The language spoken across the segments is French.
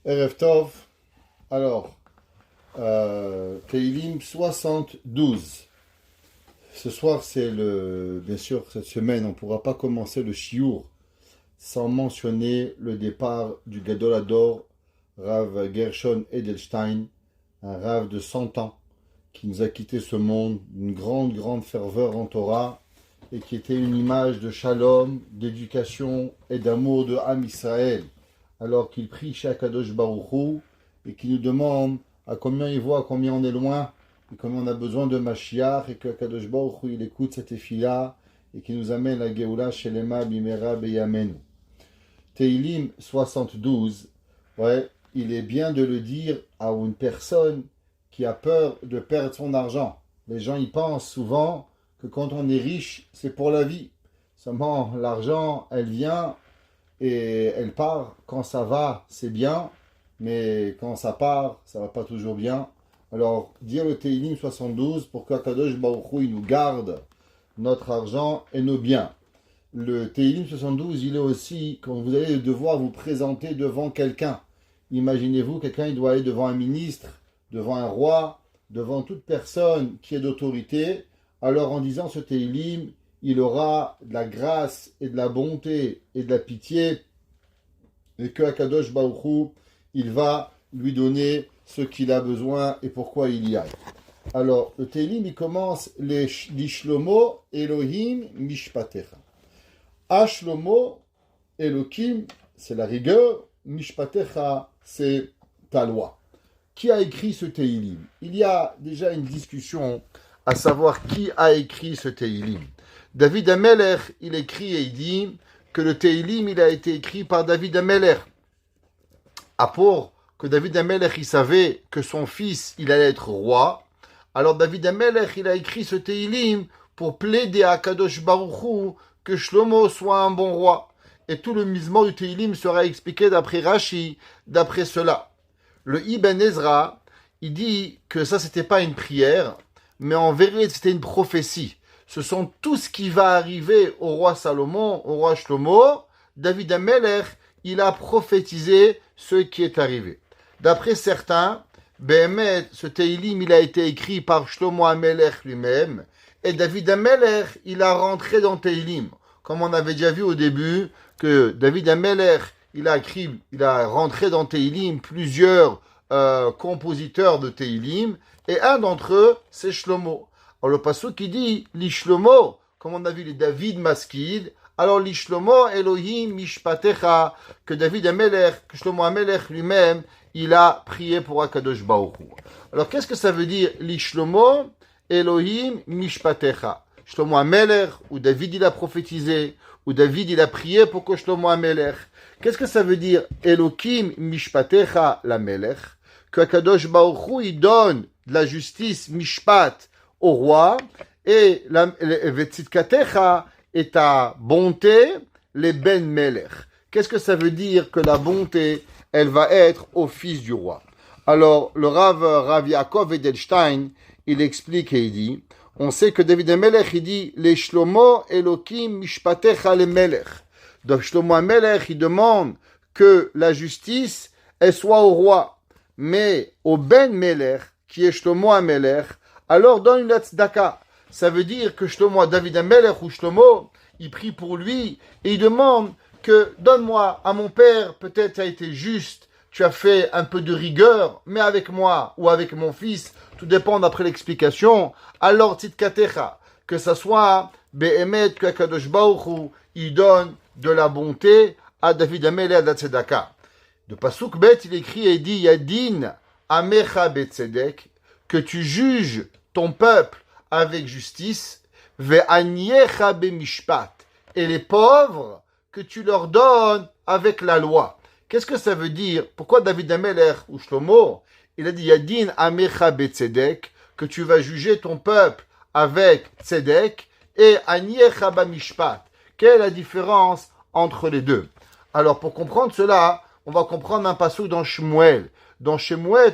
Erev Tov, alors, Teilim 72. Ce soir, bien sûr, cette semaine, on ne pourra pas commencer le Shiur sans mentionner le départ du Gadol Hador, Rav Gershon Edelstein, un Rav de 100 ans, qui nous a quitté ce monde d'une grande, grande ferveur en Torah, et qui était une image de shalom, d'éducation et d'amour de Am Israël, alors qu'il prie chez Akadosh Baruch Hu, et qui nous demande à combien il voit, à combien on est loin, et combien on a besoin de Mashiach, et que Akadosh Baruch Hu, il écoute cette effila, et qui nous amène la Geoula Shelema Bimera Beyamenu. Teilim 72, ouais, il est bien de le dire à une personne qui a peur de perdre son argent. Les gens y pensent souvent que quand on est riche, c'est pour la vie. Seulement, l'argent, elle vient et elle part. Quand ça va, c'est bien, mais quand ça part, ça va pas toujours bien. Alors, dire le Teilim 72 pour qu'Akadosh Baruch Hu, il nous garde notre argent et nos biens. Le Teilim 72, il est aussi quand vous allez devoir vous présenter devant quelqu'un. Imaginez-vous, quelqu'un il doit aller devant un ministre, devant un roi, devant toute personne qui est d'autorité. Alors en disant ce Teilim, il aura de la grâce et de la bonté et de la pitié, et que Akadosh Baruch Hu, il va lui donner ce qu'il a besoin et pourquoi il y aille. Alors le Teilim, il commence les Shlomo Elohim Mishpatecha. Ashlomo Elohim, c'est la rigueur, Mishpatecha, c'est ta loi. Qui a écrit ce Teilim? Il y a déjà une discussion à savoir qui a écrit ce Teilim. David Ameler, il écrit et il dit que le Teilim, il a été écrit par David Ameler. Pour que David Ameler, il savait que son fils, il allait être roi. Alors David Ameler, il a écrit ce Teilim pour plaider à Kadosh Baruch Hu que Shlomo soit un bon roi. Et tout le misement du Teilim sera expliqué d'après Rashi, d'après cela. Le Ibn Ezra, il dit que ça, c'était pas une prière, mais en vérité, c'était une prophétie. Ce sont tout ce qui va arriver au roi Salomon, au roi Shlomo. David Ameler, il a prophétisé ce qui est arrivé. D'après certains, Behemet, ce Teilim, il a été écrit par Shlomo Ameler lui-même, et David Ameler, il a rentré dans Teilim. Comme on avait déjà vu au début, que David Ameler, il a rentré dans Teilim plusieurs compositeurs de Teilim, et un d'entre eux, c'est Shlomo. Alors le pasuk qui dit, Lishlomo, comme on a vu les David Maskil, alors Lishlomo Elohim Mishpatecha, que David Ameler, que Shlomo Ameler lui-même, il a prié pour Akadosh Baruch Hu. Alors qu'est-ce que ça veut dire Lishlomo Elohim Mishpatecha? Shlomo Ameler, ou David il a prophétisé, ou David il a prié pour que Shlomo Ameler. Qu'est-ce que ça veut dire Elohim Mishpatecha la Melech? Que Akadosh Baruch Hu, il donne de la justice Mishpat au roi, et Vetzitkatecha est ta bonté, les Ben Melech. Qu'est-ce que ça veut dire que la bonté, elle va être au fils du roi? Alors, le Rav Yaakov Edelstein, il explique et il dit, on sait que David Amelech, il dit, les Shlomo Elohim Mishpatecha le Melech. Donc, Shlomo Amelech, il demande que la justice, elle soit au roi. Mais au Ben Melech, qui est Shlomo Amelech, alors donne une tzedaka. Ça veut dire que David Amelech ou Shlomo, il prie pour lui et il demande que donne-moi à mon père, peut-être ça a été juste, tu as fait un peu de rigueur, mais avec moi ou avec mon fils, tout dépend d'après l'explication. Alors tzidkatecha, que ça soit Behemet, que Kadosh Baruch Hu, il donne de la bonté à David Amelech de la tzedaka. De Pasuk Bet, il écrit et dit Yadin Amecha Betzedek, que tu juges ton peuple avec justice, Ve'aniecha Bemishpat, et les pauvres, que tu leur donnes avec la loi. Qu'est-ce que ça veut dire? Pourquoi David Ameler ou Shlomo, il a dit Yadin Amecha Betzedek, que tu vas juger ton peuple avec Tzedek, et Aniecha Bamishpat. Quelle est la différence entre les deux? Alors pour comprendre cela, on va comprendre un passouk dans Shmuel. Dans Shmuel,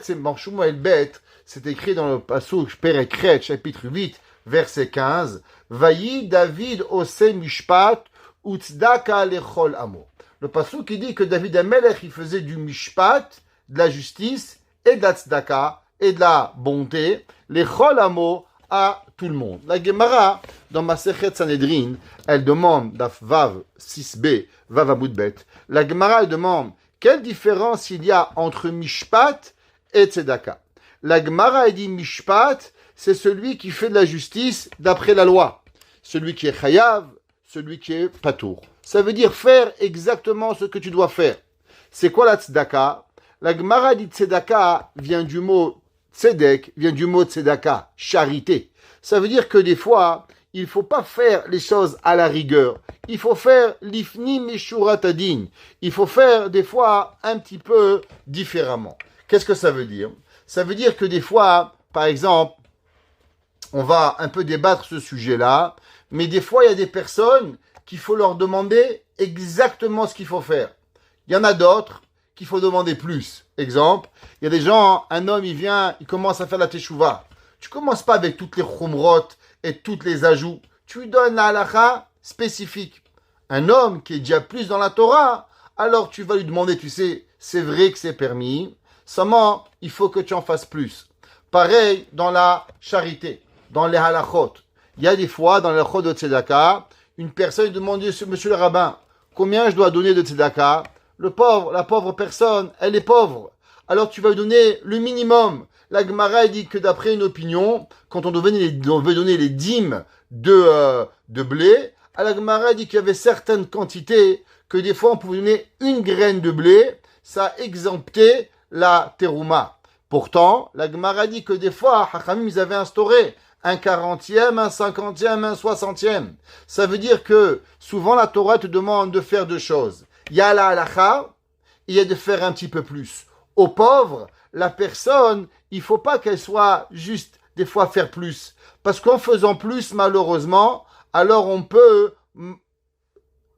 c'est écrit dans le passouk Perekret, chapitre 8, verset 15. Vayi David ose mishpat utzdaka lechol amo. Le passouk qui dit que David Amelech, il faisait du mishpat, de la justice et de la tzedaka et de la bonté, les chol amo à tout le monde. La Gemara, dans Masechet Sanhedrin, elle demande, Daf Vav 6b, Vav Amud Bet, la Gemara elle demande quelle différence il y a entre Mishpat et Tzedaka. La Gemara elle dit Mishpat, c'est celui qui fait de la justice d'après la loi. Celui qui est chayav, celui qui est patour. Ça veut dire faire exactement ce que tu dois faire. C'est quoi la Tzedaka? La Gemara dit Tzedaka vient du mot Tzedek, vient du mot Tzedaka, charité. Ça veut dire que des fois, il ne faut pas faire les choses à la rigueur. Il faut faire l'ifni meshurat adin. Il faut faire des fois un petit peu différemment. Qu'est-ce que ça veut dire? Ça veut dire que des fois, par exemple, on va un peu débattre ce sujet-là, mais des fois, il y a des personnes qu'il faut leur demander exactement ce qu'il faut faire. Il y en a d'autres qu'il faut demander plus. Exemple, il y a des gens, un homme, il vient, il commence à faire la teshuva. Tu commences pas avec toutes les chumrot et toutes les ajouts. Tu lui donnes la halakha spécifique. Un homme qui est déjà plus dans la Torah, alors tu vas lui demander, tu sais, c'est vrai que c'est permis, seulement il faut que tu en fasses plus. Pareil dans la charité, dans les halachot. Il y a des fois, dans les halachot de tzedaka, une personne demande, monsieur le rabbin, combien je dois donner de tzedaka? La pauvre personne, elle est pauvre. Alors tu vas lui donner le minimum. La Gemara dit que d'après une opinion, quand on veut donner les dîmes de blé, la Gemara dit qu'il y avait certaines quantités que des fois on pouvait donner une graine de blé, ça exemptait la terouma. Pourtant, la Gemara dit que des fois, Hachamim, ils avaient instauré un 40e, un 50e, un 60e. Ça veut dire que souvent la Torah te demande de faire deux choses. Il y a la halakha, il y a de faire un petit peu plus. Aux pauvres, la personne, il faut pas qu'elle soit juste des fois faire plus. Parce qu'en faisant plus, malheureusement, alors on peut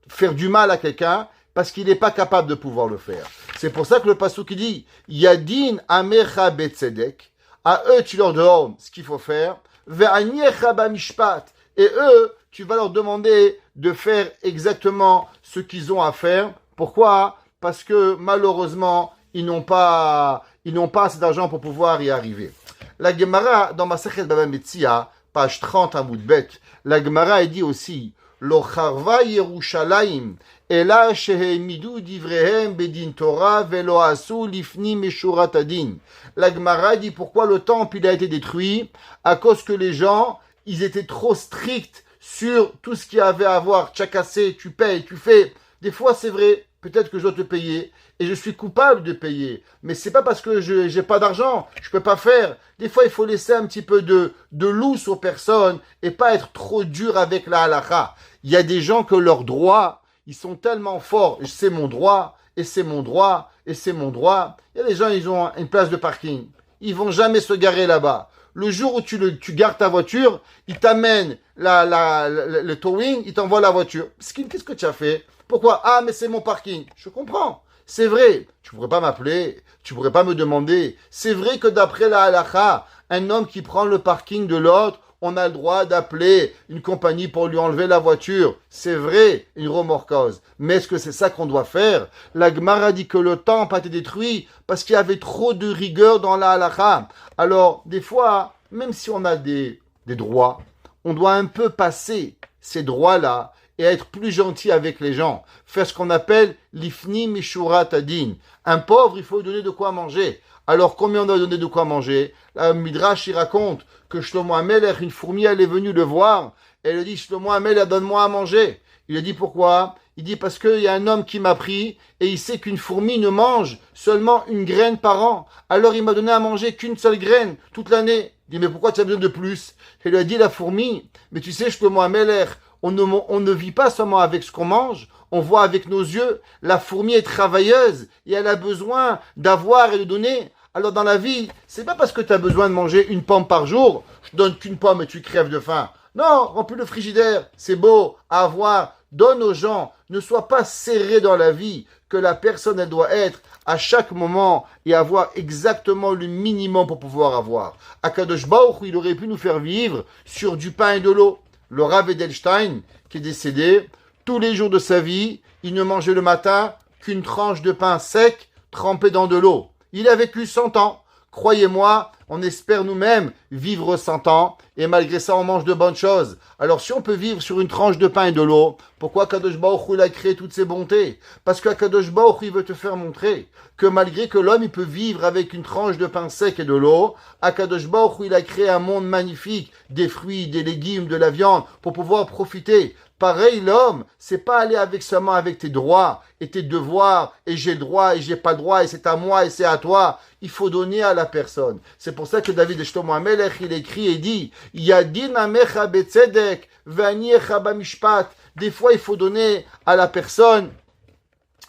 faire du mal à quelqu'un parce qu'il n'est pas capable de pouvoir le faire. C'est pour ça que le pasuk dit Yadin amecha betzedek. À eux, tu leur donnes ce qu'il faut faire. Ve'aniecha bamishpat. Et eux, tu vas leur demander de faire exactement ce qu'ils ont à faire. Pourquoi? Parce que malheureusement, ils n'ont pas assez d'argent pour pouvoir y arriver. La Gemara, dans Masechet Baba Metzia, page 30 à Bet, la Gemara dit aussi Lo charva Yerushalayim, ela shehemidu divrehem bedin Torah velo asu lifni meshurat adin. La Gemara dit pourquoi le temple il a été détruit? À cause que les gens, ils étaient trop stricts sur tout ce qu'il y avait à voir. Tu as cassé, tu payes, tu fais. Des fois, c'est vrai, peut-être que je dois te payer et je suis coupable de payer. Mais c'est pas parce que je n'ai pas d'argent, je peux pas faire. Des fois, il faut laisser un petit peu de lousse aux personnes et pas être trop dur avec la halakha. Il y a des gens que leurs droits, ils sont tellement forts. C'est mon droit, et c'est mon droit, et c'est mon droit. Il y a des gens, ils ont une place de parking. Ils vont jamais se garer là-bas. Le jour où tu gardes ta voiture, ils t'amènent le towing, ils t'envoient la voiture. Qu'est-ce que tu as fait? Pourquoi? Ah, mais c'est mon parking. Je comprends. C'est vrai. Tu pourrais pas m'appeler. Tu pourrais pas me demander. C'est vrai que d'après la halakha, un homme qui prend le parking de l'autre, on a le droit d'appeler une compagnie pour lui enlever la voiture. C'est vrai, une remorqueuse. Mais est-ce que c'est ça qu'on doit faire? La Gemara dit que le temple a été détruit parce qu'il y avait trop de rigueur dans la halakha. Alors, des fois, même si on a des droits, on doit un peu passer ces droits-là et être plus gentil avec les gens. Faire ce qu'on appelle l'ifni mishurat adin. Un pauvre, il faut lui donner de quoi manger. Alors, combien on doit donner de quoi manger? La Midrash, il raconte que Shlomo HaMelech, une fourmi, elle est venue le voir. Elle lui dit, Shlomo HaMelech, donne-moi à manger. Il lui dit, pourquoi? Il dit, parce qu'il y a un homme qui m'a pris et il sait qu'une fourmi ne mange seulement une graine par an. Alors, il m'a donné à manger qu'une seule graine toute l'année. Il dit, mais pourquoi tu as besoin de plus? Il lui a dit, la fourmi, mais tu sais, Shlomo HaMelech, on ne vit pas seulement avec ce qu'on mange, on voit avec nos yeux. La fourmi est travailleuse et elle a besoin d'avoir et de donner. Alors dans la vie, c'est pas parce que tu as besoin de manger une pomme par jour, je te donne qu'une pomme et tu crèves de faim. Non, remplis le frigidaire, c'est beau à avoir. Donne aux gens, ne sois pas serré dans la vie, que la personne elle doit être à chaque moment et avoir exactement le minimum pour pouvoir avoir. Akadosh Baruch Hu, il aurait pu nous faire vivre sur du pain et de l'eau. Le Rav Edelstein, qui est décédé, tous les jours de sa vie, il ne mangeait le matin qu'une tranche de pain sec trempé dans de l'eau. Il a vécu 100 ans. Croyez-moi, on espère nous-mêmes vivre 100 ans et malgré ça, on mange de bonnes choses. Alors si on peut vivre sur une tranche de pain et de l'eau, pourquoi Kadosh Baruch Hu, il a créé toutes ces bontés? Parce que Kadosh Baruch Hu, il veut te faire montrer que malgré que l'homme, il peut vivre avec une tranche de pain sec et de l'eau, Kadosh Baruch Hu, il a créé un monde magnifique, des fruits, des légumes, de la viande, pour pouvoir profiter. Pareil, l'homme, c'est pas aller avec seulement avec tes droits et tes devoirs, et j'ai le droit et j'ai pas le droit, et c'est à moi et c'est à toi. Il faut donner à la personne. C'est pour ça que David Shlomo HaMelech, il écrit et dit, Yadin amecha betzedek, v'ani echa bamishpat. Des fois, il faut donner à la personne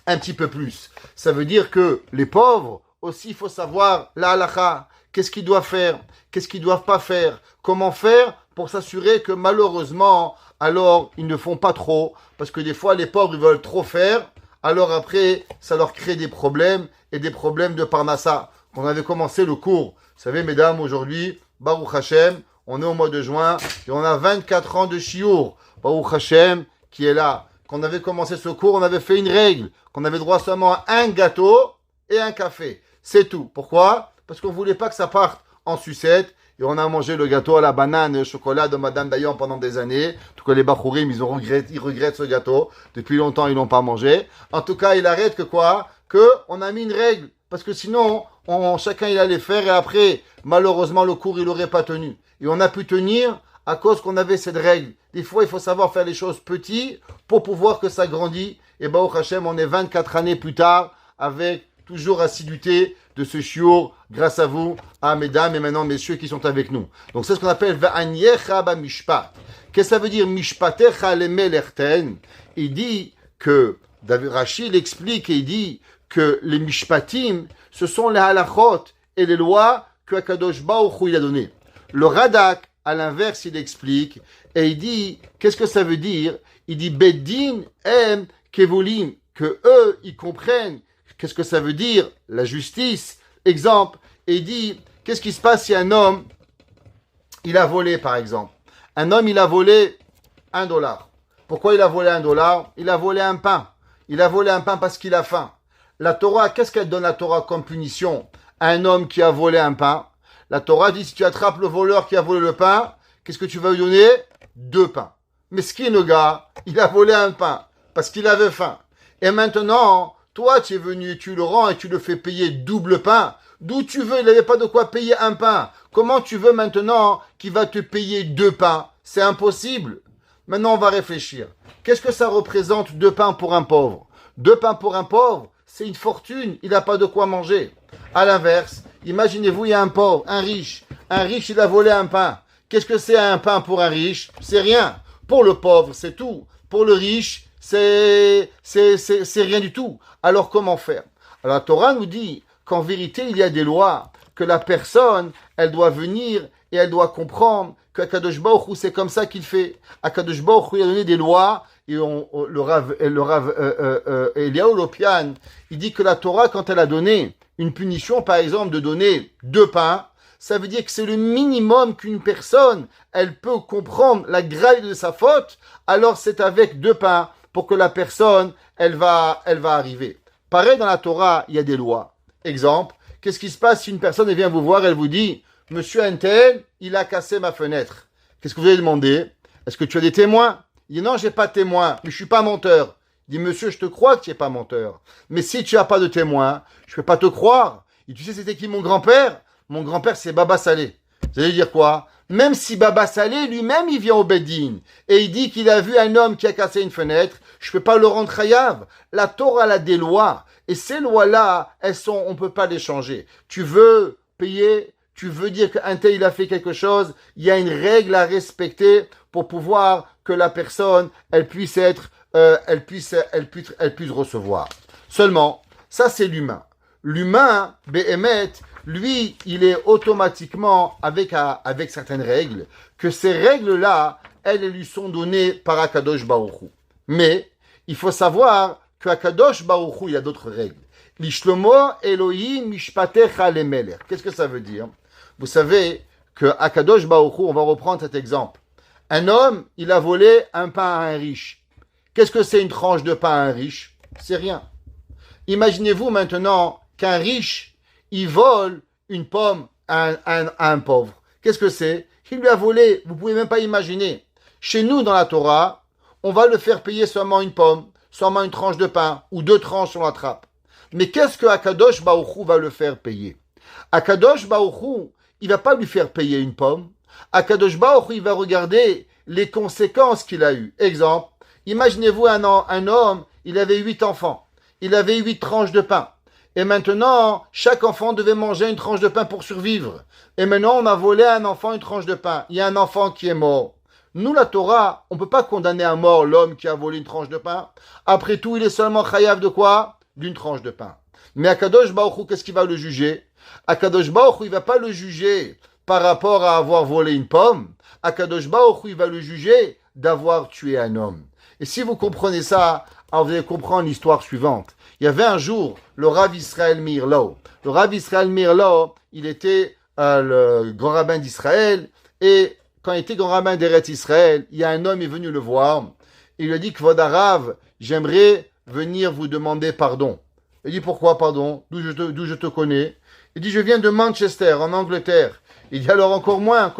un petit peu plus. Ça veut dire que les pauvres, aussi, il faut savoir la halakha. Qu'est-ce qu'ils doivent faire? Qu'est-ce qu'ils doivent pas faire? Comment faire pour s'assurer que malheureusement, alors ils ne font pas trop? Parce que des fois, les pauvres, ils veulent trop faire. Alors après, ça leur crée des problèmes et des problèmes de parnassa. On avait commencé le cours. Vous savez, mesdames, aujourd'hui, Baruch Hashem, on est au mois de juin et on a 24 ans de Shiur. Baruch Hashem qui est là. Quand on avait commencé ce cours, on avait fait une règle, qu'on avait droit seulement à un gâteau et un café. C'est tout. Pourquoi? Parce qu'on ne voulait pas que ça parte en sucette. Et on a mangé le gâteau à la banane et au chocolat de Madame Dayan pendant des années. En tout cas, les Bachourim, ils regrettent ce gâteau. Depuis longtemps, ils l'ont pas mangé. En tout cas, il arrête que quoi? Que on a mis une règle. Parce que sinon, chacun, il allait faire et après, malheureusement, le cours, il n'aurait pas tenu. Et on a pu tenir à cause qu'on avait cette règle. Des fois, il faut savoir faire les choses petites pour pouvoir que ça grandisse. Et Baruch Hashem, on est 24 années plus tard avec toujours assiduité de ce shiur grâce à vous, à mesdames et maintenant messieurs qui sont avec nous. Donc c'est ce qu'on appelle va'anyecha ba mishpat. Qu'est-ce que ça veut dire mishpatecha lemelerten? Il dit que David Rashi l'explique et il dit que les mishpatim, ce sont les halachot et les lois que Akadosh Baruch Hu il a donné. Le Radak, à l'inverse, il explique et il dit qu'est-ce que ça veut dire? Il dit beddin em kevulim, que eux ils comprennent. Qu'est-ce que ça veut dire? La justice. Exemple, et il dit, qu'est-ce qui se passe si un homme, il a volé, par exemple? Un homme, il a volé $1. Pourquoi il a volé $1? Il a volé un pain. Il a volé un pain parce qu'il a faim. La Torah, qu'est-ce qu'elle donne la Torah comme punition à un homme qui a volé un pain? La Torah dit, si tu attrapes le voleur qui a volé le pain, qu'est-ce que tu vas lui donner? 2 pains. Mais ce qui est le gars, il a volé un pain parce qu'il avait faim. Et maintenant, toi, tu es venu, tu le rends et tu le fais payer double pain. D'où tu veux, il n'avait pas de quoi payer un pain. Comment tu veux maintenant qu'il va te payer 2 pains? C'est impossible. Maintenant, on va réfléchir. Qu'est-ce que ça représente 2 pains pour un pauvre? 2 pains pour un pauvre, c'est une fortune. Il n'a pas de quoi manger. À l'inverse, imaginez-vous, il y a un pauvre, un riche. Un riche, il a volé un pain. Qu'est-ce que c'est un pain pour un riche? C'est rien. Pour le pauvre, c'est tout. Pour le riche, c'est rien du tout. Alors comment faire? Alors la Torah nous dit qu'en vérité il y a des lois, que la personne, elle doit venir et elle doit comprendre qu'Akadosh Baruch Hu, c'est comme ça qu'il fait. Akadosh Baruch Hu, il a donné des lois et le Rav Eliyahu Lopian, il dit que la Torah, quand elle a donné une punition, par exemple, de donner 2 pains, ça veut dire que c'est le minimum qu'une personne, elle peut comprendre la gravité de sa faute, alors c'est avec 2 pains pour que la personne, elle va arriver. Pareil, dans la Torah, il y a des lois. Exemple, qu'est-ce qui se passe si une personne elle vient vous voir, elle vous dit, Monsieur Antel, il a cassé ma fenêtre. Qu'est-ce que vous allez demander? Est-ce que tu as des témoins? Il dit, non, j'ai pas de témoins, mais je suis pas menteur. Il dit, monsieur, je te crois que tu n'es pas menteur. Mais si tu n'as pas de témoins, je peux pas te croire. Et tu sais, c'était qui mon grand-père? Mon grand-père, c'est Baba Salé. Vous allez dire quoi? Même si Baba Salé, lui-même, il vient au Beddin et il dit qu'il a vu un homme qui a cassé une fenêtre, je ne peux pas le rendre chayav. La Torah a des lois. Et ces lois-là, on ne peut pas les changer. Tu veux payer, tu veux dire qu'un tel, il a fait quelque chose, il y a une règle à respecter pour pouvoir que la personne, elle puisse recevoir. Seulement, ça c'est l'humain. L'humain, Behemet, lui, il est automatiquement avec certaines règles, que ces règles-là, elles lui sont données par Akadosh Baruch Hu. Mais, il faut savoir qu'Akadosh Baruch Hu, il y a d'autres règles. L'ishlomo Elohim mishpatecha lemeler. Qu'est-ce que ça veut dire? Vous savez que Akadosh Baruch Hu, on va reprendre cet exemple. Un homme, il a volé un pain à un riche. Qu'est-ce que c'est une tranche de pain à un riche? C'est rien. Imaginez-vous maintenant qu'un riche, il vole une pomme à un pauvre. Qu'est-ce que c'est? Il lui a volé, vous pouvez même pas imaginer. Chez nous, dans la Torah, on va le faire payer seulement une pomme, seulement une tranche de pain, ou 2 tranches on l'attrape. Mais qu'est-ce que Akadosh Baruch Hu va le faire payer? Akadosh Baruch Hu, il va pas lui faire payer une pomme. Akadosh Baruch Hu, il va regarder les conséquences qu'il a eues. Exemple, imaginez-vous un homme, il avait 8 enfants. Il avait 8 tranches de pain. Et maintenant, chaque enfant devait manger une tranche de pain pour survivre. Et maintenant, on a volé à un enfant une tranche de pain. Il y a un enfant qui est mort. Nous, la Torah, on ne peut pas condamner à mort l'homme qui a volé une tranche de pain. Après tout, il est seulement chayav de quoi? D'une tranche de pain. Mais Akadosh Baruch Hu, qu'est-ce qu'il va le juger? Akadosh Baruch Hu, il ne va pas le juger par rapport à avoir volé une pomme. Akadosh Baruch Hu, il va le juger d'avoir tué un homme. Et si vous comprenez ça, alors vous allez comprendre l'histoire suivante. Il y avait un jour le Rav Israël Mirlo. Le Rav Israël Mirlo, il était le grand rabbin d'Israël. Et quand il était grand rabbin d'Eretz Israël, il y a un homme qui est venu le voir. Il lui a dit, Kvod Harav, j'aimerais venir vous demander pardon. Il dit, pourquoi pardon? D'où je te connais? Il dit, je viens de Manchester, en Angleterre. Il dit, alors encore moins,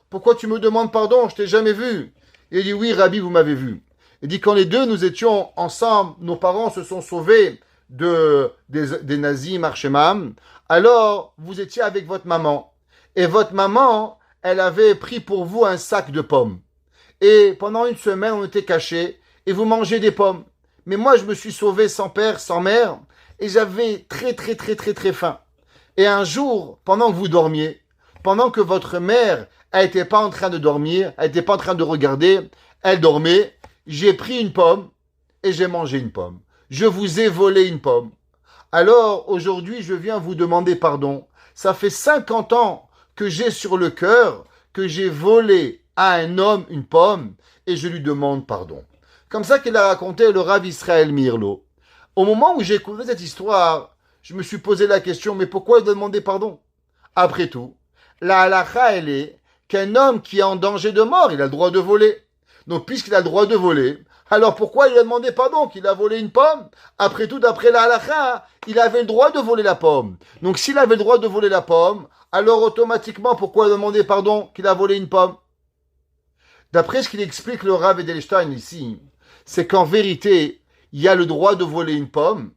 pourquoi tu me demandes pardon? Je t'ai jamais vu. Il dit, oui, Rabbi, vous m'avez vu. Il dit, quand les deux, nous étions ensemble, nos parents se sont sauvés des nazis, Marchemam, alors vous étiez avec votre maman. Et votre maman, elle avait pris pour vous un sac de pommes. Et pendant une semaine, on était cachés, et vous mangez des pommes. Mais moi, je me suis sauvé sans père, sans mère, et j'avais très faim. Et un jour, pendant que vous dormiez, pendant que votre mère, elle n'était pas en train de dormir, elle n'était pas en train de regarder, elle dormait, j'ai pris une pomme et j'ai mangé une pomme. Je vous ai volé une pomme. Alors, aujourd'hui, je viens vous demander pardon. Ça fait 50 ans que j'ai sur le cœur que j'ai volé à un homme une pomme et je lui demande pardon. Comme ça qu'il a raconté le Rav Israël Mirlo. Au moment où j'ai écouté cette histoire, je me suis posé la question, mais pourquoi demander pardon? Après tout, la halakha, elle est qu'un homme qui est en danger de mort, il a le droit de voler. Donc, puisqu'il a le droit de voler, alors pourquoi il a demandé pardon qu'il a volé une pomme? Après tout, d'après la halakha, il avait le droit de voler la pomme. Donc, s'il avait le droit de voler la pomme, alors automatiquement, pourquoi demander pardon qu'il a volé une pomme? D'après ce qu'il explique le Rav Edelstein ici, c'est qu'en vérité, il y a le droit de voler une pomme,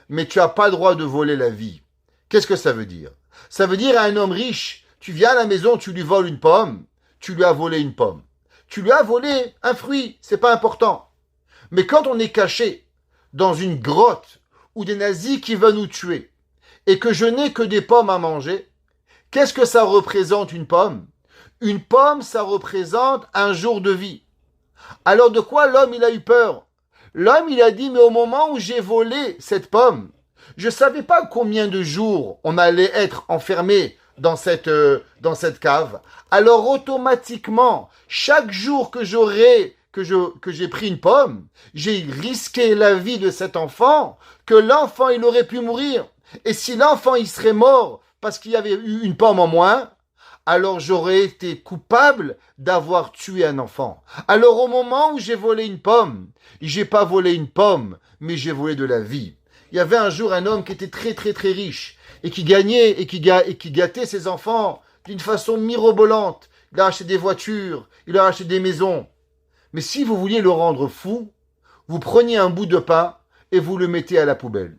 mais tu n'as pas le droit de voler la vie. Qu'est-ce que ça veut dire? Ça veut dire à un homme riche, tu viens à la maison, tu lui voles une pomme, tu lui as volé une pomme. Tu lui as volé un fruit, c'est pas important. Mais quand on est caché dans une grotte où des nazis qui veulent nous tuer et que je n'ai que des pommes à manger, qu'est-ce que ça représente une pomme? Une pomme, ça représente un jour de vie. Alors de quoi l'homme il a eu peur? L'homme il a dit, mais au moment où j'ai volé cette pomme, je ne savais pas combien de jours on allait être enfermé dans cette cave. Alors automatiquement, chaque jour que j'ai pris une pomme, j'ai risqué la vie de cet enfant, que l'enfant il aurait pu mourir. Et si l'enfant il serait mort parce qu'il y avait eu une pomme en moins, alors j'aurais été coupable d'avoir tué un enfant. Alors au moment où j'ai volé une pomme, j'ai pas volé une pomme, mais j'ai volé de la vie. Il y avait un jour un homme qui était très riche et qui gagnait et qui gâtait ses enfants d'une façon mirobolante. Il a acheté des voitures, il a acheté des maisons. Mais si vous vouliez le rendre fou, vous preniez un bout de pain et vous le mettez à la poubelle.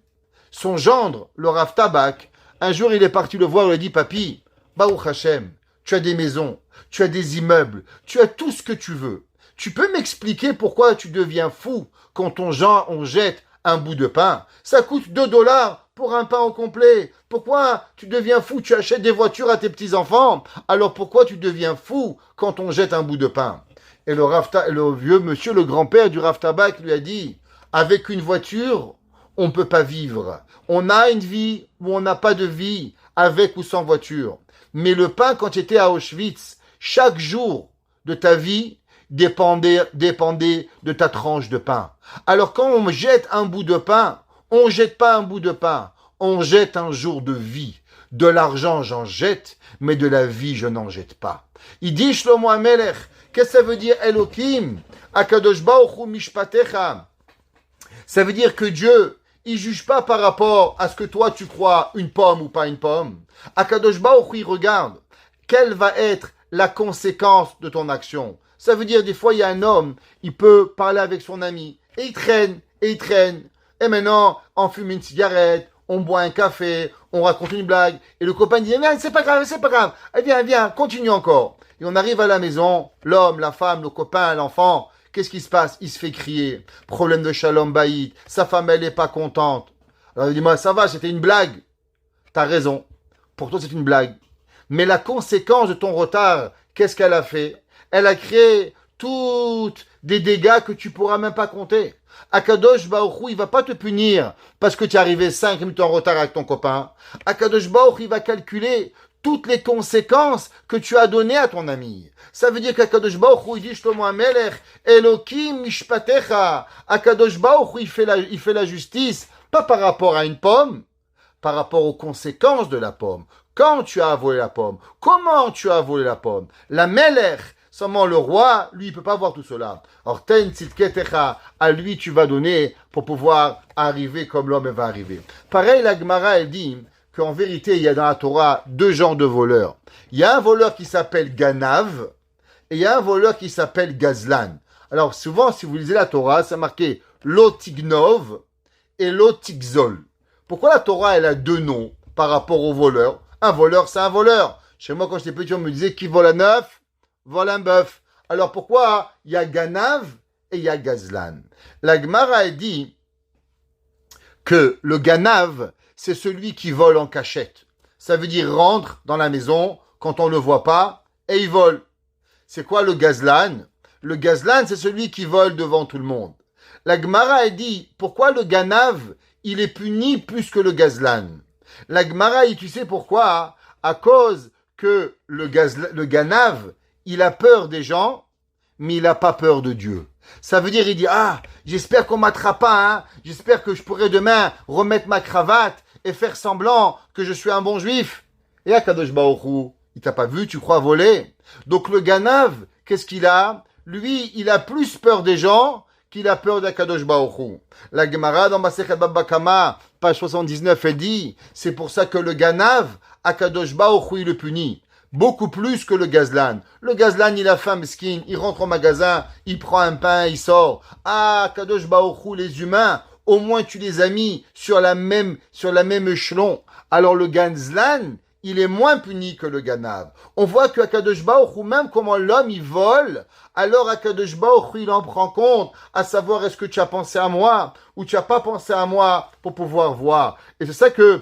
Son gendre, le Rav Tabak, un jour il est parti le voir et lui a dit, Papi, Baruch Hashem, tu as des maisons, tu as des immeubles, tu as tout ce que tu veux. Tu peux m'expliquer pourquoi tu deviens fou quand on jette un bout de pain? Ça coûte $2 pour un pain au complet. Pourquoi tu deviens fou? Tu achètes des voitures à tes petits-enfants. Alors pourquoi tu deviens fou quand on jette un bout de pain? Et le vieux monsieur, le grand-père du Rav Tabak lui a dit, avec une voiture, on ne peut pas vivre. On a une vie ou on n'a pas de vie, avec ou sans voiture. Mais le pain, quand tu étais à Auschwitz, chaque jour de ta vie dépendait de ta tranche de pain. Alors quand on jette un bout de pain, on ne jette pas un bout de pain, on jette un jour de vie. De l'argent, j'en jette, mais de la vie, je n'en jette pas. Il dit Shlomo HaMelech, qu'est-ce que ça veut dire Elohim? Akadosh Baruch Hu Mishpatecha. Ça veut dire que Dieu, il juge pas par rapport à ce que toi tu crois une pomme ou pas une pomme. Akadosh Baruch Hu, il regarde quelle va être la conséquence de ton action. Ça veut dire, des fois, il y a un homme, il peut parler avec son ami, et il traîne, et il traîne. Et maintenant, on fume une cigarette, on boit un café, on raconte une blague, et le copain dit, mais c'est pas grave, viens, continue encore. Et on arrive à la maison, l'homme, la femme, le copain, l'enfant, qu'est-ce qui se passe? Il se fait crier, problème de shalom baïd, sa femme, elle est pas contente. Alors il dit, moi, ça va, c'était une blague. T'as raison, pour toi, c'est une blague. Mais la conséquence de ton retard, qu'est-ce qu'elle a fait? Elle a créé toutes des dégâts que tu pourras même pas compter. Akadosh Baruch Hu, il va pas te punir parce que tu es arrivé 5 minutes en retard avec ton copain. Akadosh Baruch Hu, il va calculer toutes les conséquences que tu as données à ton ami. Ça veut dire qu'Akadosh Baruch Hu, il dit Shlomo HaMelech, Elokim mishpatecha. Akadosh Baruch Hu, il fait la justice, pas par rapport à une pomme, par rapport aux conséquences de la pomme. Quand tu as volé la pomme, comment tu as volé la pomme, la Melech, seulement le roi, lui, il peut pas voir tout cela. Or, ten tzidketecha, à lui tu vas donner pour pouvoir arriver comme l'homme va arriver. Pareil, la Gemara, elle dit qu'en vérité, il y a dans la Torah 2 genres de voleurs. Il y a un voleur qui s'appelle Ganav, et il y a un voleur qui s'appelle Gazlan. Alors, souvent, si vous lisez la Torah, c'est marqué Lotignov et Lotigzol. Pourquoi la Torah, elle a 2 noms par rapport aux voleurs? Un voleur, c'est un voleur. Chez moi, quand j'étais petit, on me disait qui vole un œuf, vole un bœuf. Alors pourquoi il y a Ganav et il y a Gazlan? La Gemara dit que le Ganav, c'est celui qui vole en cachette. Ça veut dire rentre dans la maison quand on ne le voit pas et il vole. C'est quoi le Gazlan? Le Gazlan, c'est celui qui vole devant tout le monde. La Gemara dit pourquoi le Ganav, il est puni plus que le Gazlan? La Gemara, tu sais pourquoi? À cause que le Ganav, il a peur des gens, mais il n'a pas peur de Dieu. Ça veut dire, il dit, j'espère qu'on m'attrape pas, hein. J'espère que je pourrai demain remettre ma cravate et faire semblant que je suis un bon juif. Et Akadosh Baruch Hu, il t'a pas vu, tu crois voler? Donc le Ganav, qu'est-ce qu'il a? Lui, il a plus peur des gens qu'il a peur d'Akadosh Baruch Hu. La Gemara dans Masechet Baba Kama, page 79, elle dit, c'est pour ça que le Ganav, Akadosh Baruch Hu, il le punit. Beaucoup plus que le Gazlan. Le Gazlan, il a faim, mesquin, il rentre au magasin, il prend un pain, il sort. Akadosh Baruch Hu, les humains, au moins tu les as mis sur la même échelon. Alors le Gazlan, il est moins puni que le Ganav. On voit que Akadosh Baruch Hu, même comment l'homme, il vole, alors Akadosh Baruch Hu, il en prend compte, à savoir est-ce que tu as pensé à moi, ou tu n'as pas pensé à moi, pour pouvoir voir. Et c'est ça que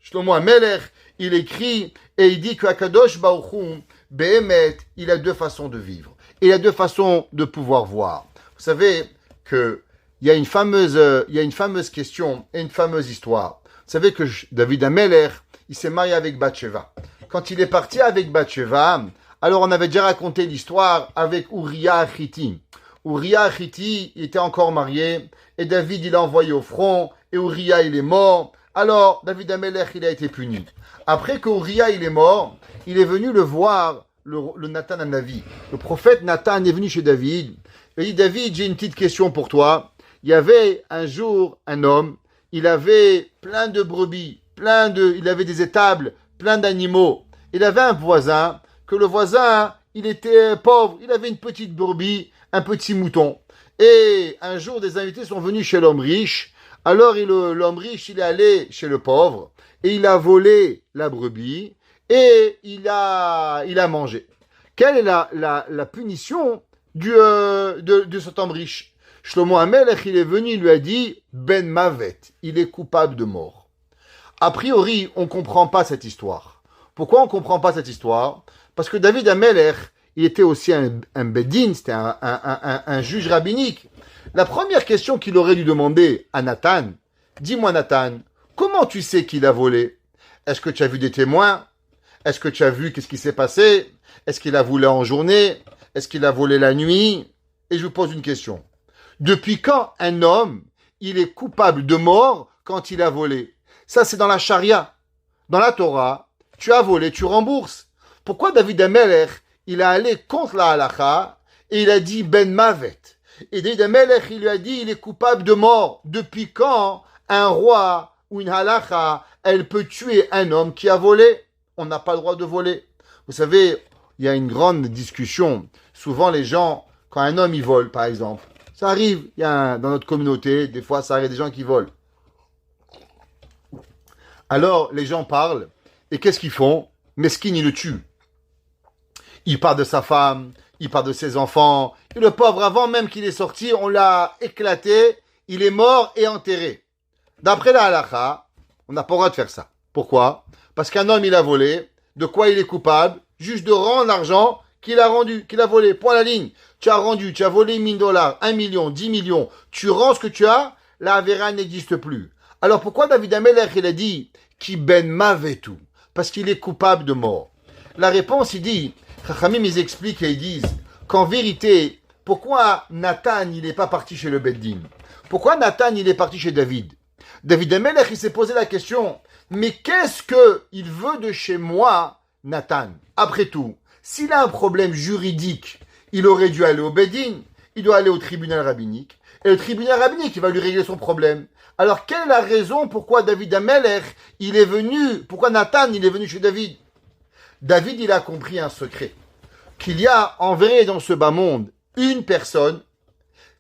Shlomo HaMelech, il écrit, et il dit que Akadosh Baruch Hu, Behemet, il a 2 façons de vivre. Il a 2 façons de pouvoir voir. Vous savez que il y a une fameuse question et une fameuse histoire. Vous savez que David HaMelech, il s'est marié avec Bathsheba. Quand il est parti avec Bathsheba, alors on avait déjà raconté l'histoire avec Uriah Hitti. Uriah Hitti, il était encore marié, et David, il l'a envoyé au front, et Uriah, il est mort. Alors, David HaMelech, il a été puni. Après que Uriah, il est mort, il est venu le voir, le Nathan Hanavi. Le prophète Nathan est venu chez David. Il dit, David, j'ai une petite question pour toi. Il y avait un jour un homme, il avait plein de brebis, il avait des étables, plein d'animaux. Il avait un voisin, que le voisin, il était pauvre, il avait une petite brebis, un petit mouton. Et un jour, des invités sont venus chez l'homme riche. Alors l'homme riche, il est allé chez le pauvre et il a volé la brebis et il a mangé. Quelle est la punition de cet homme riche? Shlomo HaMelech, il est venu, il lui a dit Ben Mavet, il est coupable de mort. A priori, on ne comprend pas cette histoire. Pourquoi on ne comprend pas cette histoire? Parce que David HaMelech, il était aussi un Bedin, c'était un juge rabbinique. La première question qu'il aurait dû demander à Nathan, dis-moi Nathan, comment tu sais qu'il a volé? Est-ce que tu as vu des témoins? Est-ce que tu as vu qu'est-ce qui s'est passé? Est-ce qu'il a volé en journée? Est-ce qu'il a volé la nuit? Et je vous pose une question. Depuis quand un homme, il est coupable de mort quand il a volé? Ça, c'est dans la charia. Dans la Torah, tu as volé, tu rembourses. Pourquoi David HaMelech, il a allé contre la halakha et il a dit Ben Mavet? Et David HaMelech, il lui a dit, il est coupable de mort. Depuis quand un roi ou une halacha, elle peut tuer un homme qui a volé. On n'a pas le droit de voler. Vous savez, il y a une grande discussion. Souvent, les gens, quand un homme il vole, par exemple, ça arrive, dans notre communauté, des fois, ça arrive des gens qui volent. Alors, les gens parlent, et qu'est-ce qu'ils font? Mesquine, il le tue. Il part de sa femme, il part de ses enfants, et le pauvre, avant même qu'il est sorti, on l'a éclaté, il est mort et enterré. D'après la halakha, on n'a pas le droit de faire ça. Pourquoi? Parce qu'un homme, il a volé, de quoi il est coupable? Juste de rendre l'argent qu'il a rendu, qu'il a volé. Point à la ligne. Tu as rendu, tu as volé 1 000 $, 1 million, 10 millions. Tu rends ce que tu as, la Avera n'existe plus. Alors pourquoi David Amelech, il a dit qui ben mavetu? Parce qu'il est coupable de mort. La réponse, il dit, Chachamim, ils expliquent et ils disent qu'en vérité, pourquoi Nathan, il n'est pas parti chez le Beddin? Pourquoi Nathan, il est parti chez David? David Amelech, il s'est posé la question, mais qu'est-ce qu'il veut de chez moi, Nathan? Après tout, s'il a un problème juridique, il aurait dû aller au Beddin, il doit aller au tribunal rabbinique, et le tribunal rabbinique, il va lui régler son problème. Alors, quelle est la raison pourquoi David Amelech, pourquoi Nathan, il est venu chez David? David, il a compris un secret, qu'il y a en vrai dans ce bas monde une personne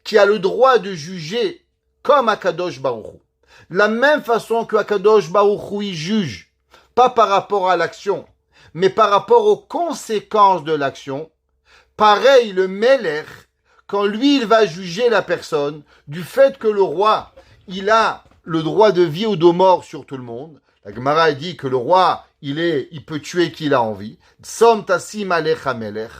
qui a le droit de juger comme Akadosh Baruch Hu. La même façon que Akadosh Baruch Hu, il juge, pas par rapport à l'action, mais par rapport aux conséquences de l'action. Pareil, le Melech, quand lui, il va juger la personne du fait que le roi, il a le droit de vie ou de mort sur tout le monde. La Gemara dit que le roi, il peut tuer qui il a envie. Som tasim alech hamelech.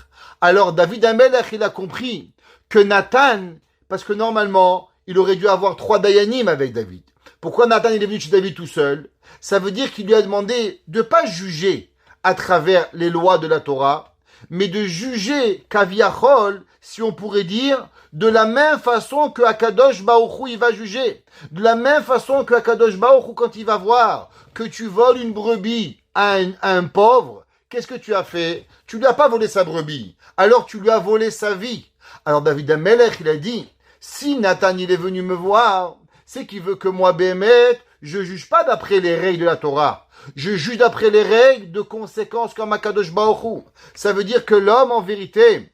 Alors David Amelech, il a compris que Nathan, parce que normalement, il aurait dû avoir 3 dayanim avec David. Pourquoi Nathan il est venu chez David tout seul? Ça veut dire qu'il lui a demandé de pas juger à travers les lois de la Torah, mais de juger Kaviachol, si on pourrait dire, de la même façon que Akadosh Baruch Hu, il va juger. De la même façon que Akadosh Baruch Hu, quand il va voir que tu voles une brebis à un pauvre, qu'est-ce que tu as fait? Tu lui as pas volé sa brebis, alors tu lui as volé sa vie. Alors David Amelech, il a dit, si Nathan il est venu me voir, c'est qu'il veut que moi, Béhémet, je juge pas d'après les règles de la Torah. Je juge d'après les règles de conséquences comme Akadosh Baruch Hu. Ça veut dire que l'homme, en vérité,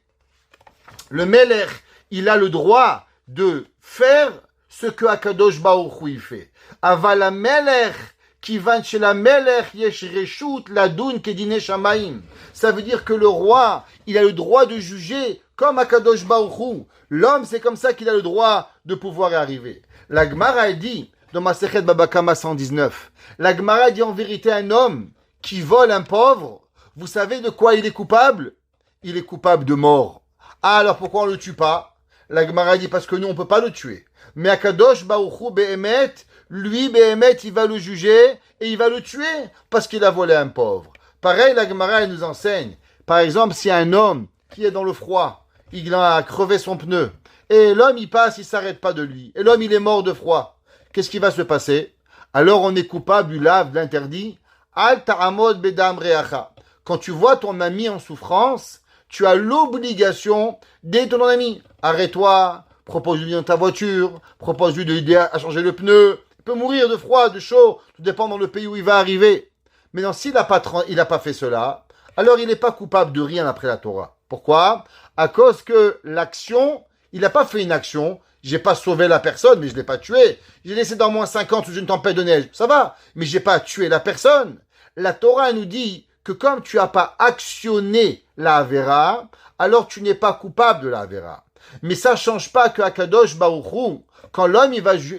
le Melech, il a le droit de faire ce que Akadosh Baruch Hu il fait. Aval Melech, qui va chez la Melech, yesh reshut ladun kedine shamaim. Ça veut dire que le roi, il a le droit de juger comme Akadosh Baruch Hu. L'homme, c'est comme ça qu'il a le droit de pouvoir y arriver. La Gemara dit, dans Masechet Baba Kama 119, la Gemara dit en vérité un homme qui vole un pauvre, vous savez de quoi il est coupable? Il est coupable de mort. Ah, alors pourquoi on ne le tue pas? La Gemara dit parce que nous on ne peut pas le tuer. Mais Akadosh Baruch Hu Behemet, lui Behemet, il va le juger et il va le tuer parce qu'il a volé un pauvre. Pareil, la Gemara elle nous enseigne. Par exemple, si un homme qui est dans le froid, il a crevé son pneu, et l'homme il passe, il s'arrête pas de lui, et l'homme il est mort de froid, qu'est-ce qui va se passer? Alors on est coupable du lave, de l'interdit. Al ta'amod bedam reacha. Quand tu vois ton ami en souffrance, tu as l'obligation d'aider ton ami. Arrête-toi, propose-lui dans ta voiture, propose-lui de l'aider à changer le pneu. Il peut mourir de froid, de chaud, tout dépend dans le pays où il va arriver. Mais non, s'il n'a pas fait cela, alors il n'est pas coupable de rien après la Torah. Pourquoi? À cause que l'action, il n'a pas fait une action. J'ai pas sauvé la personne, mais je l'ai pas tué. J'ai laissé dans moins 50 sous une tempête de neige. Ça va, mais j'ai pas tué la personne. La Torah nous dit que comme tu as pas actionné la Avera, alors tu n'es pas coupable de la Avera. Mais ça change pas que Akadosh Baruch Hu, quand l'homme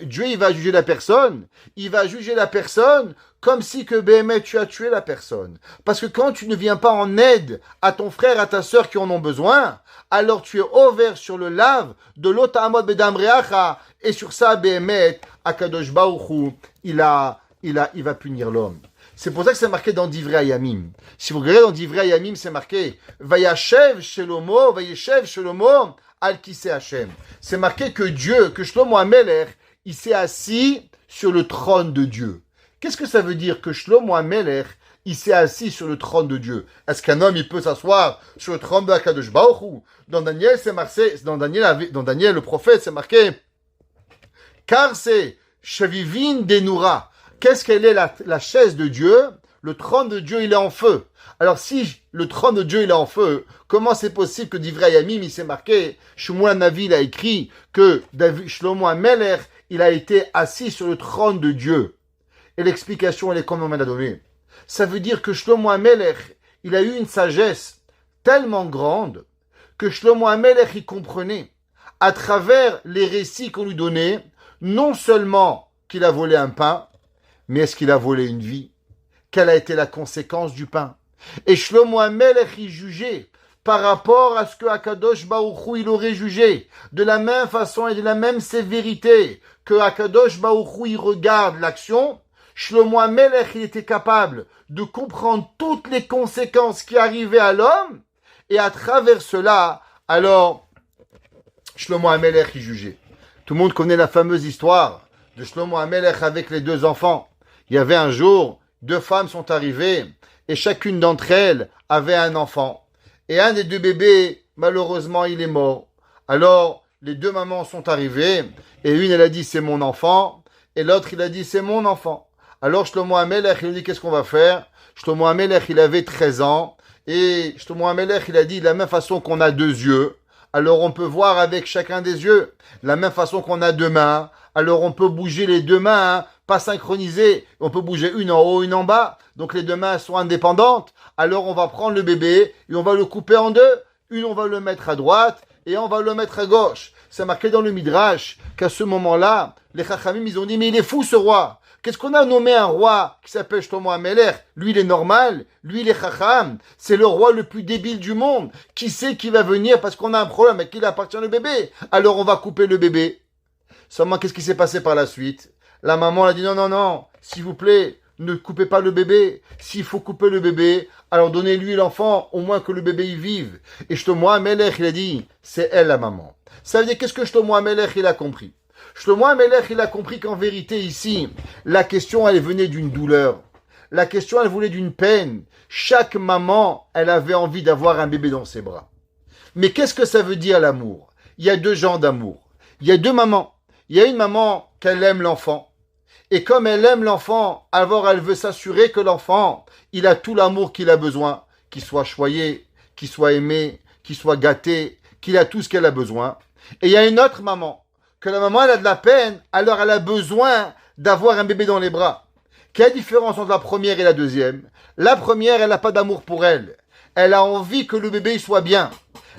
Dieu il va juger la personne, il va juger la personne comme si que Béhémet tu as tué la personne. Parce que quand tu ne viens pas en aide à ton frère, à ta sœur qui en ont besoin, alors tu es ouvert sur le lave de l'Otamod Bedam Reacha, et sur ça Béhémet, Akadosh Baruch Hu, il va punir l'homme. C'est pour ça que c'est marqué dans Divrei Hayamim. Si vous regardez dans Divrei Hayamim, c'est marqué Vayashev Shelomo, Vayeshev Shelomo, Al Kisei Hashem. C'est marqué que Dieu, que Shlomo HaMelech, il s'est assis sur le trône de Dieu. Qu'est-ce que ça veut dire que Shlomo HaMelech, il s'est assis sur le trône de Dieu? Est-ce qu'un homme, il peut s'asseoir sur le trône de Akadosh Baruch Hu? Dans Daniel, c'est marqué, dans Daniel, le prophète, c'est marqué, car c'est Shavivin Denura. Qu'est-ce qu'elle est la chaise de Dieu? Le trône de Dieu, il est en feu. Alors si le trône de Dieu, il est en feu, comment c'est possible que d'Ivrei Yamim, il s'est marqué, Shmuel Navi, il a écrit que Shlomo HaMelech, il a été assis sur le trône de Dieu. Et l'explication, elle est comme on m'a donné. Ça veut dire que Shlomo HaMelech, il a eu une sagesse tellement grande que Shlomo HaMelech, il comprenait, à travers les récits qu'on lui donnait, non seulement qu'il a volé un pain, mais est-ce qu'il a volé une vie? Quelle a été la conséquence du pain? Et Shlomo HaMelech, il jugeait par rapport à ce que Akadosh Baruch Hu, il aurait jugé, de la même façon et de la même sévérité que Akadosh Baruch Hu, il regarde l'action. Shlomo HaMelech, il était capable de comprendre toutes les conséquences qui arrivaient à l'homme, et à travers cela, alors, Shlomo HaMelech, il jugeait. Tout le monde connaît la fameuse histoire de Shlomo HaMelech avec les deux enfants. Il y avait un jour, deux femmes sont arrivées, et chacune d'entre elles avait un enfant. Et un des deux bébés, malheureusement, il est mort. Alors, les deux mamans sont arrivées, et une, elle a dit, c'est mon enfant, et l'autre, il a dit, c'est mon enfant. Alors, Shlomo HaMelech, il a dit, qu'est-ce qu'on va faire? Shlomo HaMelech, il avait 13 ans, et Shlomo HaMelech, il a dit, de la même façon qu'on a deux yeux, alors on peut voir avec chacun des yeux. De la même façon qu'on a deux mains, alors on peut bouger les deux mains, pas synchronisées. On peut bouger une en haut, une en bas. Donc les deux mains sont indépendantes. Alors on va prendre le bébé et on va le couper en deux. Une, on va le mettre à droite et on va le mettre à gauche. C'est marqué dans le Midrash qu'à ce moment-là, les Chachamim, ils ont dit, mais il est fou ce roi. Qu'est-ce qu'on a nommé un roi qui s'appelle Shlomo HaMelech? Lui, il est normal. Lui, il est Chacham. C'est le roi le plus débile du monde. Qui sait qui va venir parce qu'on a un problème à qui il appartient le bébé? Alors on va couper le bébé. Seulement, qu'est-ce qui s'est passé par la suite? La maman a dit non, non, non, s'il vous plaît, ne coupez pas le bébé. S'il faut couper le bébé, alors donnez-lui l'enfant, au moins que le bébé y vive. Et Shlomo HaMelech, il a dit, c'est elle la maman. Ça veut dire, qu'est-ce que Shlomo HaMelech, il a compris? Shlomo HaMelech, il a compris qu'en vérité, ici, la question, elle venait d'une douleur. La question, elle voulait d'une peine. Chaque maman, elle avait envie d'avoir un bébé dans ses bras. Mais qu'est-ce que ça veut dire l'amour? Il y a deux genres d'amour. Il y a deux mamans. Il y a une maman qu'elle aime l'enfant. Et comme elle aime l'enfant, alors elle veut s'assurer que l'enfant, il a tout l'amour qu'il a besoin, qu'il soit choyé, qu'il soit aimé, qu'il soit gâté, qu'il a tout ce qu'elle a besoin. Et il y a une autre maman, que la maman elle a de la peine, alors elle a besoin d'avoir un bébé dans les bras. Quelle différence entre la première et la deuxième? La première, elle n'a pas d'amour pour elle. Elle a envie que le bébé soit bien.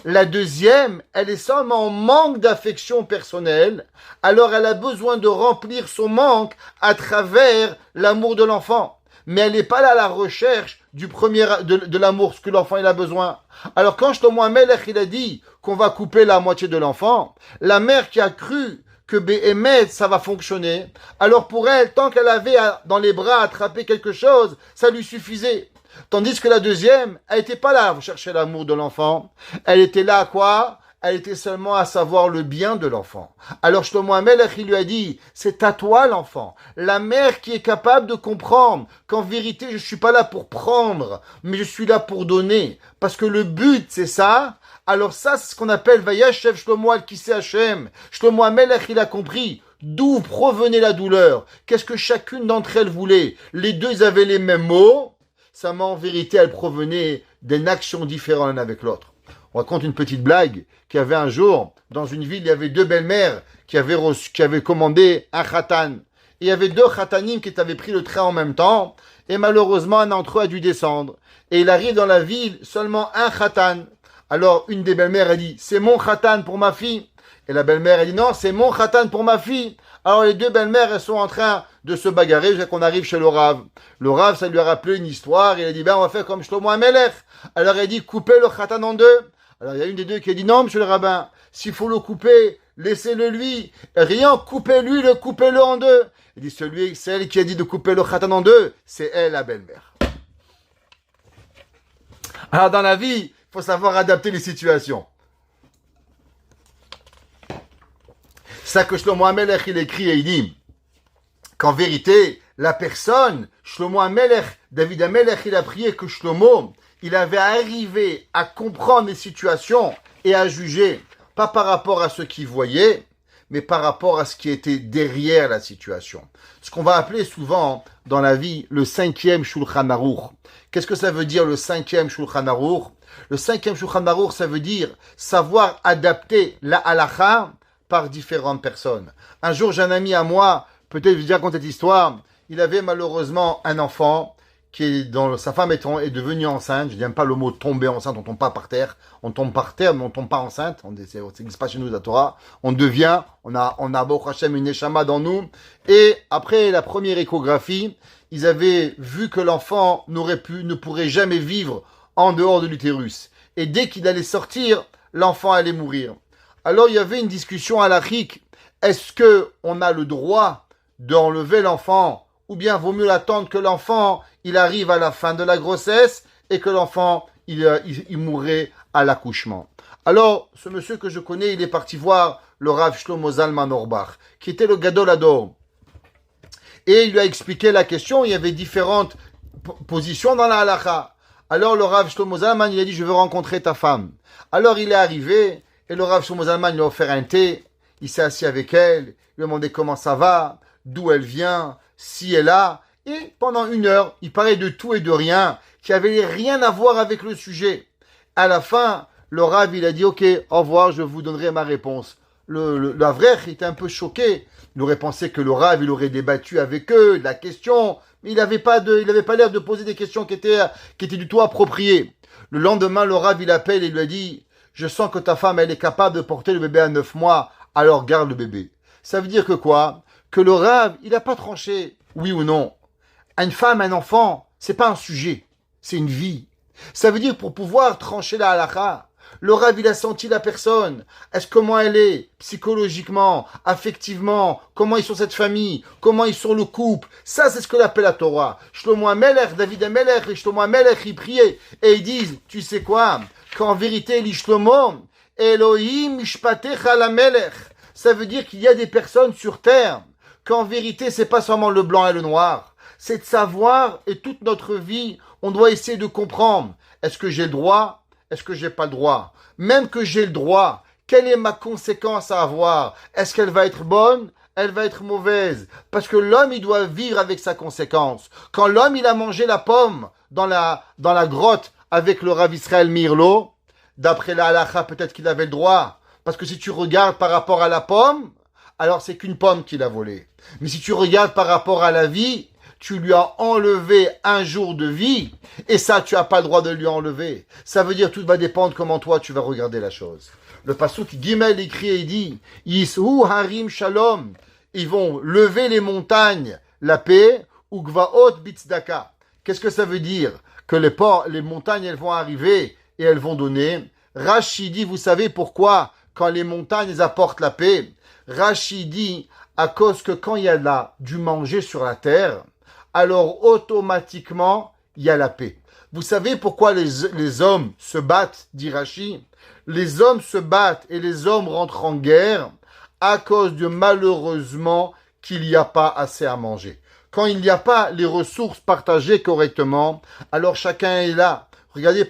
La deuxième, elle est seulement en manque d'affection personnelle, alors elle a besoin de remplir son manque à travers l'amour de l'enfant. Mais elle n'est pas là à la recherche de l'amour, ce que l'enfant il a besoin. Alors quand Shlomo HaMelech il a dit qu'on va couper la moitié de l'enfant, la mère qui a cru que Béhémet, ça va fonctionner, alors pour elle, tant qu'elle avait dans les bras attrapé quelque chose, ça lui suffisait. Tandis que la deuxième, elle n'était pas là à chercher l'amour de l'enfant. Elle était là à quoi? Elle était seulement à savoir le bien de l'enfant. Alors Shlomo HaMelech, il lui a dit, c'est à toi l'enfant. La mère qui est capable de comprendre qu'en vérité, je ne suis pas là pour prendre, mais je suis là pour donner. Parce que le but, c'est ça. Alors ça, c'est ce qu'on appelle Vayashev Shlomo al Kisei Hashem. Shlomo HaMelech, il a compris d'où provenait la douleur. Qu'est-ce que chacune d'entre elles voulait? Les deux avaient les mêmes mots. Seulement, en vérité, elles provenaient d'une action différente l'une avec l'autre. On raconte une petite blague qu'il y avait un jour, dans une ville, il y avait deux belles-mères qui avaient commandé un khatan. Et il y avait deux khatanim qui avaient pris le train en même temps, et malheureusement, un d'entre eux a dû descendre. Et il arrive dans la ville, seulement un khatan. Alors, une des belles-mères a dit, c'est mon khatan pour ma fille. Et la belle-mère a dit, non, c'est mon khatan pour ma fille. Alors, les deux belles-mères, elles sont en train de se bagarrer jusqu'à qu'on arrive chez le Rav. Le Rav, ça lui a rappelé une histoire. Il a dit, on va faire comme Shlomo HaMelech. Alors, il a dit, coupez le khatan en deux. Alors, il y a une des deux qui a dit, non, monsieur le rabbin, s'il faut le couper, laissez-le lui. Rien, coupez-le en deux. Il dit, celle qui a dit de couper le khatan en deux, c'est elle, la belle-mère. Alors, dans la vie, il faut savoir adapter les situations. C'est ça que Shlomo HaMelech, il écrit et il dit qu'en vérité, la personne, Shlomo HaMelech, David HaMelech, il a prié que Shlomo, il avait arrivé à comprendre les situations et à juger, pas par rapport à ce qu'il voyait, mais par rapport à ce qui était derrière la situation. Ce qu'on va appeler souvent dans la vie le 5e Shulchan Aruch. Qu'est-ce que ça veut dire le 5e Shulchan Aruch? Le 5e Shulchan Aruch, ça veut dire savoir adapter la halakha par différentes personnes. Un jour, j'ai un ami à moi, peut-être je vais raconter cette histoire, il avait malheureusement un enfant sa femme est devenue enceinte. Je n'aime pas le mot tomber enceinte, on tombe pas par terre. On tombe par terre, mais on tombe pas enceinte. Ça n'existe pas chez nous, la Torah. On a Baruch Hashem une neshama dans nous. Et après la première échographie, ils avaient vu que l'enfant ne pourrait jamais vivre en dehors de l'utérus. Et dès qu'il allait sortir, l'enfant allait mourir. Alors il y avait une discussion halachique. Est-ce que on a le droit d'enlever l'enfant? Ou bien vaut mieux l'attendre que l'enfant, il arrive à la fin de la grossesse et que l'enfant, il mourrait à l'accouchement. Alors, ce monsieur que je connais, il est parti voir le Rav Shlomo Zalman Auerbach, qui était le Gadol Hador. Et il lui a expliqué la question, il y avait différentes positions dans la halakha. Alors le Rav Shlomo Zalman, il a dit, je veux rencontrer ta femme. Alors il est arrivé, et le Rav Shlomo Zalman lui a offert un thé, il s'est assis avec elle, il lui a demandé comment ça va, d'où elle vient, si elle a, et pendant 1 heure, il parlait de tout et de rien, qui avait rien à voir avec le sujet. À la fin, le Rav, il a dit, ok, au revoir, je vous donnerai ma réponse. L'Avrech était un peu choqué. Il aurait pensé que le Rav, il aurait débattu avec eux de la question, mais il n'avait pas l'air de poser des questions qui étaient du tout appropriées. Le lendemain, le Rav, il appelle et lui a dit, je sens que ta femme, elle est capable de porter le bébé à 9 mois, alors garde le bébé. Ça veut dire que quoi? Que le Rav, il n'a pas tranché, oui ou non. Une femme, un enfant, c'est pas un sujet, c'est une vie. Ça veut dire pour pouvoir trancher la halakha, le Rav, il a senti la personne. Comment elle est, psychologiquement, affectivement, comment ils sont cette famille, comment ils sont le couple. Ça, c'est ce que l'appelle la Torah. Shlomo HaMelech, David HaMelech et Shlomo HaMelech, ils priaient. Et ils disent, tu sais quoi, qu'en vérité, li Shlomo, Elohim mishpatecha lamelech. Ça veut dire qu'il y a des personnes sur terre qu'en vérité, c'est pas seulement le blanc et le noir. C'est de savoir, et toute notre vie, on doit essayer de comprendre. Est-ce que j'ai le droit? Est-ce que j'ai pas le droit? Même que j'ai le droit, quelle est ma conséquence à avoir? Est-ce qu'elle va être bonne? Elle va être mauvaise. Parce que l'homme, il doit vivre avec sa conséquence. Quand l'homme, il a mangé la pomme dans la grotte avec le Rav Israël Mirlo, d'après la halakha, peut-être qu'il avait le droit. Parce que si tu regardes par rapport à la pomme, alors c'est qu'une pomme qu'il a volée. Mais si tu regardes par rapport à la vie, tu lui as enlevé 1 jour de vie, et ça, tu n'as pas le droit de lui enlever. Ça veut dire tout va dépendre comment toi, tu vas regarder la chose. Le pasuk Gimel écrit et dit, Yishu harim shalom. Ils vont lever les montagnes, la paix, ou gvaot bitzdaka. Qu'est-ce que ça veut dire? Que les montagnes, elles vont arriver et elles vont donner. Rashi dit, vous savez pourquoi? Quand les montagnes, elles apportent la paix. Rashi dit, à cause que quand il y a du manger sur la terre, alors automatiquement, il y a la paix. Vous savez pourquoi les hommes se battent, dit Rashi? Les hommes se battent et les hommes rentrent en guerre à cause de malheureusement qu'il n'y a pas assez à manger. Quand il n'y a pas les ressources partagées correctement, alors chacun est là. Regardez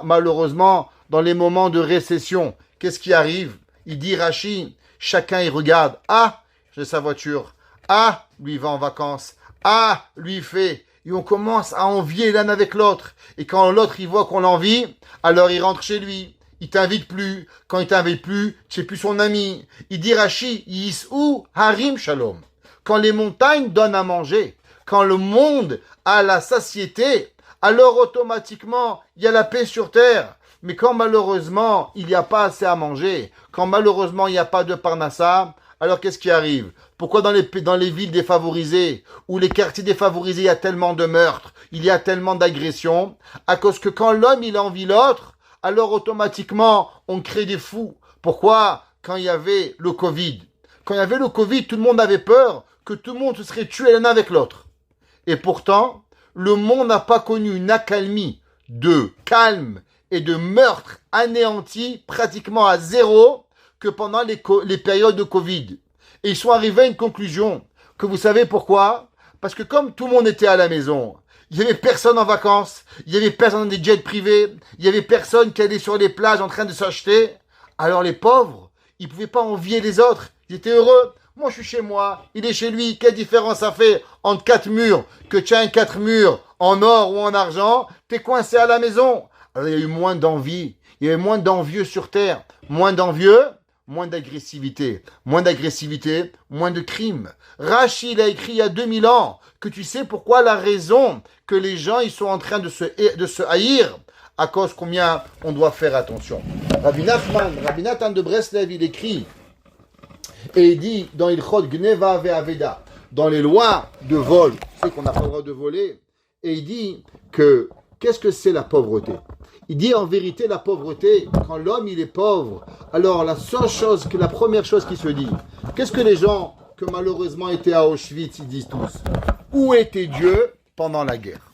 malheureusement dans les moments de récession, qu'est-ce qui arrive? Il dit Rashi, chacun il regarde, ah, j'ai sa voiture, ah, lui il va en vacances, ah, lui il fait. Et on commence à envier l'un avec l'autre. Et quand l'autre il voit qu'on l'envie, alors il rentre chez lui. Il t'invite plus. Quand il t'invite plus, tu n'es plus son ami. Il dit Rashi, Yis'u harim shalom. Quand les montagnes donnent à manger, quand le monde a la satiété, alors automatiquement, il y a la paix sur terre. Mais quand malheureusement, il n'y a pas assez à manger, quand malheureusement, il n'y a pas de parnassa, alors qu'est-ce qui arrive? Pourquoi dans les villes défavorisées ou les quartiers défavorisés, il y a tellement de meurtres, il y a tellement d'agressions? À cause que quand l'homme, il envie l'autre, alors automatiquement, on crée des fous. Pourquoi? Quand il y avait le Covid. Quand il y avait le Covid, tout le monde avait peur que tout le monde se serait tué l'un avec l'autre. Et pourtant, le monde n'a pas connu une accalmie de calme et de meurtre anéanti pratiquement à zéro que pendant les périodes de Covid. Et ils sont arrivés à une conclusion que vous savez pourquoi? Parce que comme tout le monde était à la maison, il n'y avait personne en vacances, il n'y avait personne dans des jets privés, il n'y avait personne qui allait sur les plages en train de s'acheter, alors les pauvres, ils ne pouvaient pas envier les autres Ils étaient heureux. Moi, je suis chez moi, il est chez lui. Quelle différence ça fait entre 4 murs, que tu as 4 murs en or ou en argent, t'es coincé à la maison. Alors, il y a eu moins d'envie, il y a eu moins d'envieux sur Terre. Moins d'envieux, moins d'agressivité. Moins d'agressivité, moins de crimes. Rachid a écrit il y a 2000 ans que tu sais pourquoi la raison que les gens ils sont en train de se haïr à cause combien on doit faire attention. Rabbi Nathan de Breslev, il écrit et il dit dans Ilchot Gneva Ve'aveda, dans les lois de vol, c'est qu'on n'a pas le droit de voler, et il dit que qu'est-ce que c'est la pauvreté? Il dit en vérité la pauvreté, quand l'homme il est pauvre, alors la première chose qui se dit, qu'est-ce que les gens que malheureusement étaient à Auschwitz, ils disent tous? Où était Dieu pendant la guerre?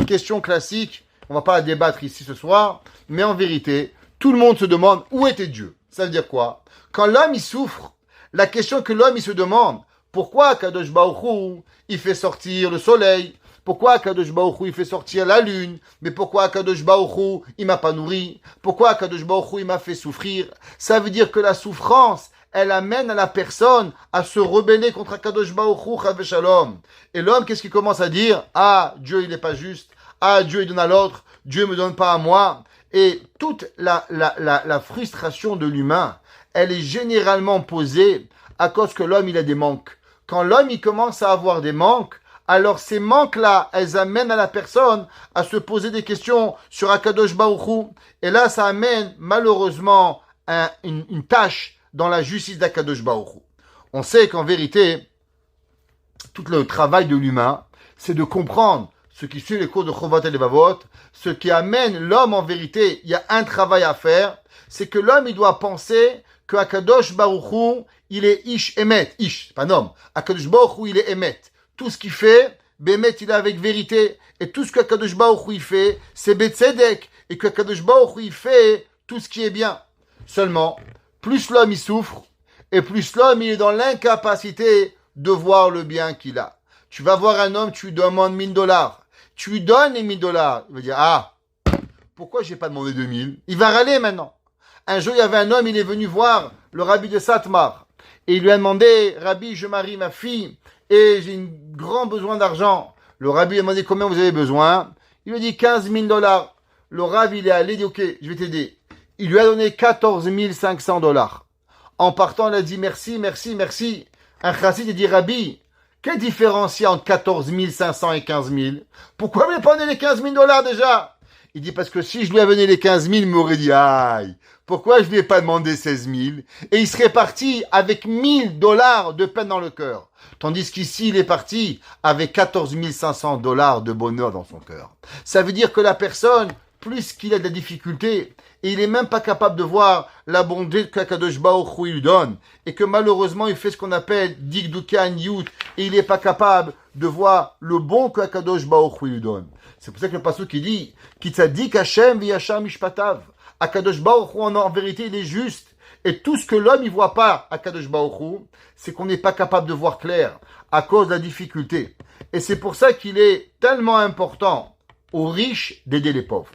Question classique, on ne va pas la débattre ici ce soir, mais en vérité, tout le monde se demande où était Dieu. Ça veut dire quoi? Quand l'homme il souffre, la question que l'homme il se demande, pourquoi Kadosh Baruch Hu, il fait sortir le soleil? Pourquoi Kadosh Baruch Hu, il fait sortir la lune? Mais pourquoi Kadosh Baruch Hu, il m'a pas nourri? Pourquoi Kadosh Baruch Hu, il m'a fait souffrir? Ça veut dire que la souffrance, elle amène à la personne à se rebeller contre Kadosh Baruch Hu, Chav Shalom. Et l'homme, qu'est-ce qu'il commence à dire? Ah, Dieu, il n'est pas juste. Ah, Dieu, il donne à l'autre. Dieu me donne pas à moi. Et toute la frustration de l'humain, elle est généralement posée à cause que l'homme, il a des manques. Quand l'homme, il commence à avoir des manques, alors ces manques-là, elles amènent à la personne à se poser des questions sur Akadosh Baruch Hu. Et là, ça amène malheureusement une tâche dans la justice d'Akadosh Baruch Hu. On sait qu'en vérité, tout le travail de l'humain, c'est de comprendre ce qui suit les cours de Chovat et Levavot, ce qui amène l'homme en vérité, il y a un travail à faire, c'est que l'homme, il doit penser que Akadosh Baruch Hu, il est Ish Emet. Ish, c'est pas un homme. Akadosh Baruch Hu, il est Emet. Tout ce qu'il fait, Bémet, il est avec vérité. Et tout ce que Akadosh Baruch Hu, il fait, c'est Betzedek. Et que Akadosh Baruch Hu, il fait tout ce qui est bien. Seulement, plus l'homme, il souffre, et plus l'homme, il est dans l'incapacité de voir le bien qu'il a. Tu vas voir un homme, tu lui demandes $1000. Tu lui donnes les $1000. Il va dire, ah, pourquoi j'ai pas demandé 2000? Il va râler maintenant. Un jour, il y avait un homme, il est venu voir le rabbi de Satmar. Et il lui a demandé, Rabbi, je marie ma fille et j'ai un grand besoin d'argent. Le rabbi lui a demandé combien vous avez besoin. Il lui a dit $15,000. Le rabbi, il est allé, il dit, ok, je vais t'aider. Il lui a donné $14,500. En partant, il a dit, merci, merci, merci. Un chassid a dit, Rabbi, quelle différence il y a entre 14 500 et 15 000? Pourquoi vous lui prenez les $15,000 déjà? Il dit, parce que si je lui avais donné les 15 000, il m'aurait dit, aïe, pourquoi je lui ai pas demandé 16 000? Et il serait parti avec $1,000 de peine dans le cœur. Tandis qu'ici, il est parti avec $14 500 de bonheur dans son cœur. Ça veut dire que la personne, plus qu'il a de la difficulté, et il est même pas capable de voir la bonté que Kadosh Baruch Hu lui donne, et que malheureusement, il fait ce qu'on appelle Dikdukan Yut, et il n'est pas capable de voir le bon que Kadosh Baruch Hu lui donne. C'est pour ça que le pasuk qui dit Kitzadik Hashem v'yashar mishpatav. Akadosh Baruch Hu, en vérité, il est juste. Et tout ce que l'homme ne voit pas à Kadosh Baruch Hu, c'est qu'on n'est pas capable de voir clair à cause de la difficulté. Et c'est pour ça qu'il est tellement important aux riches d'aider les pauvres.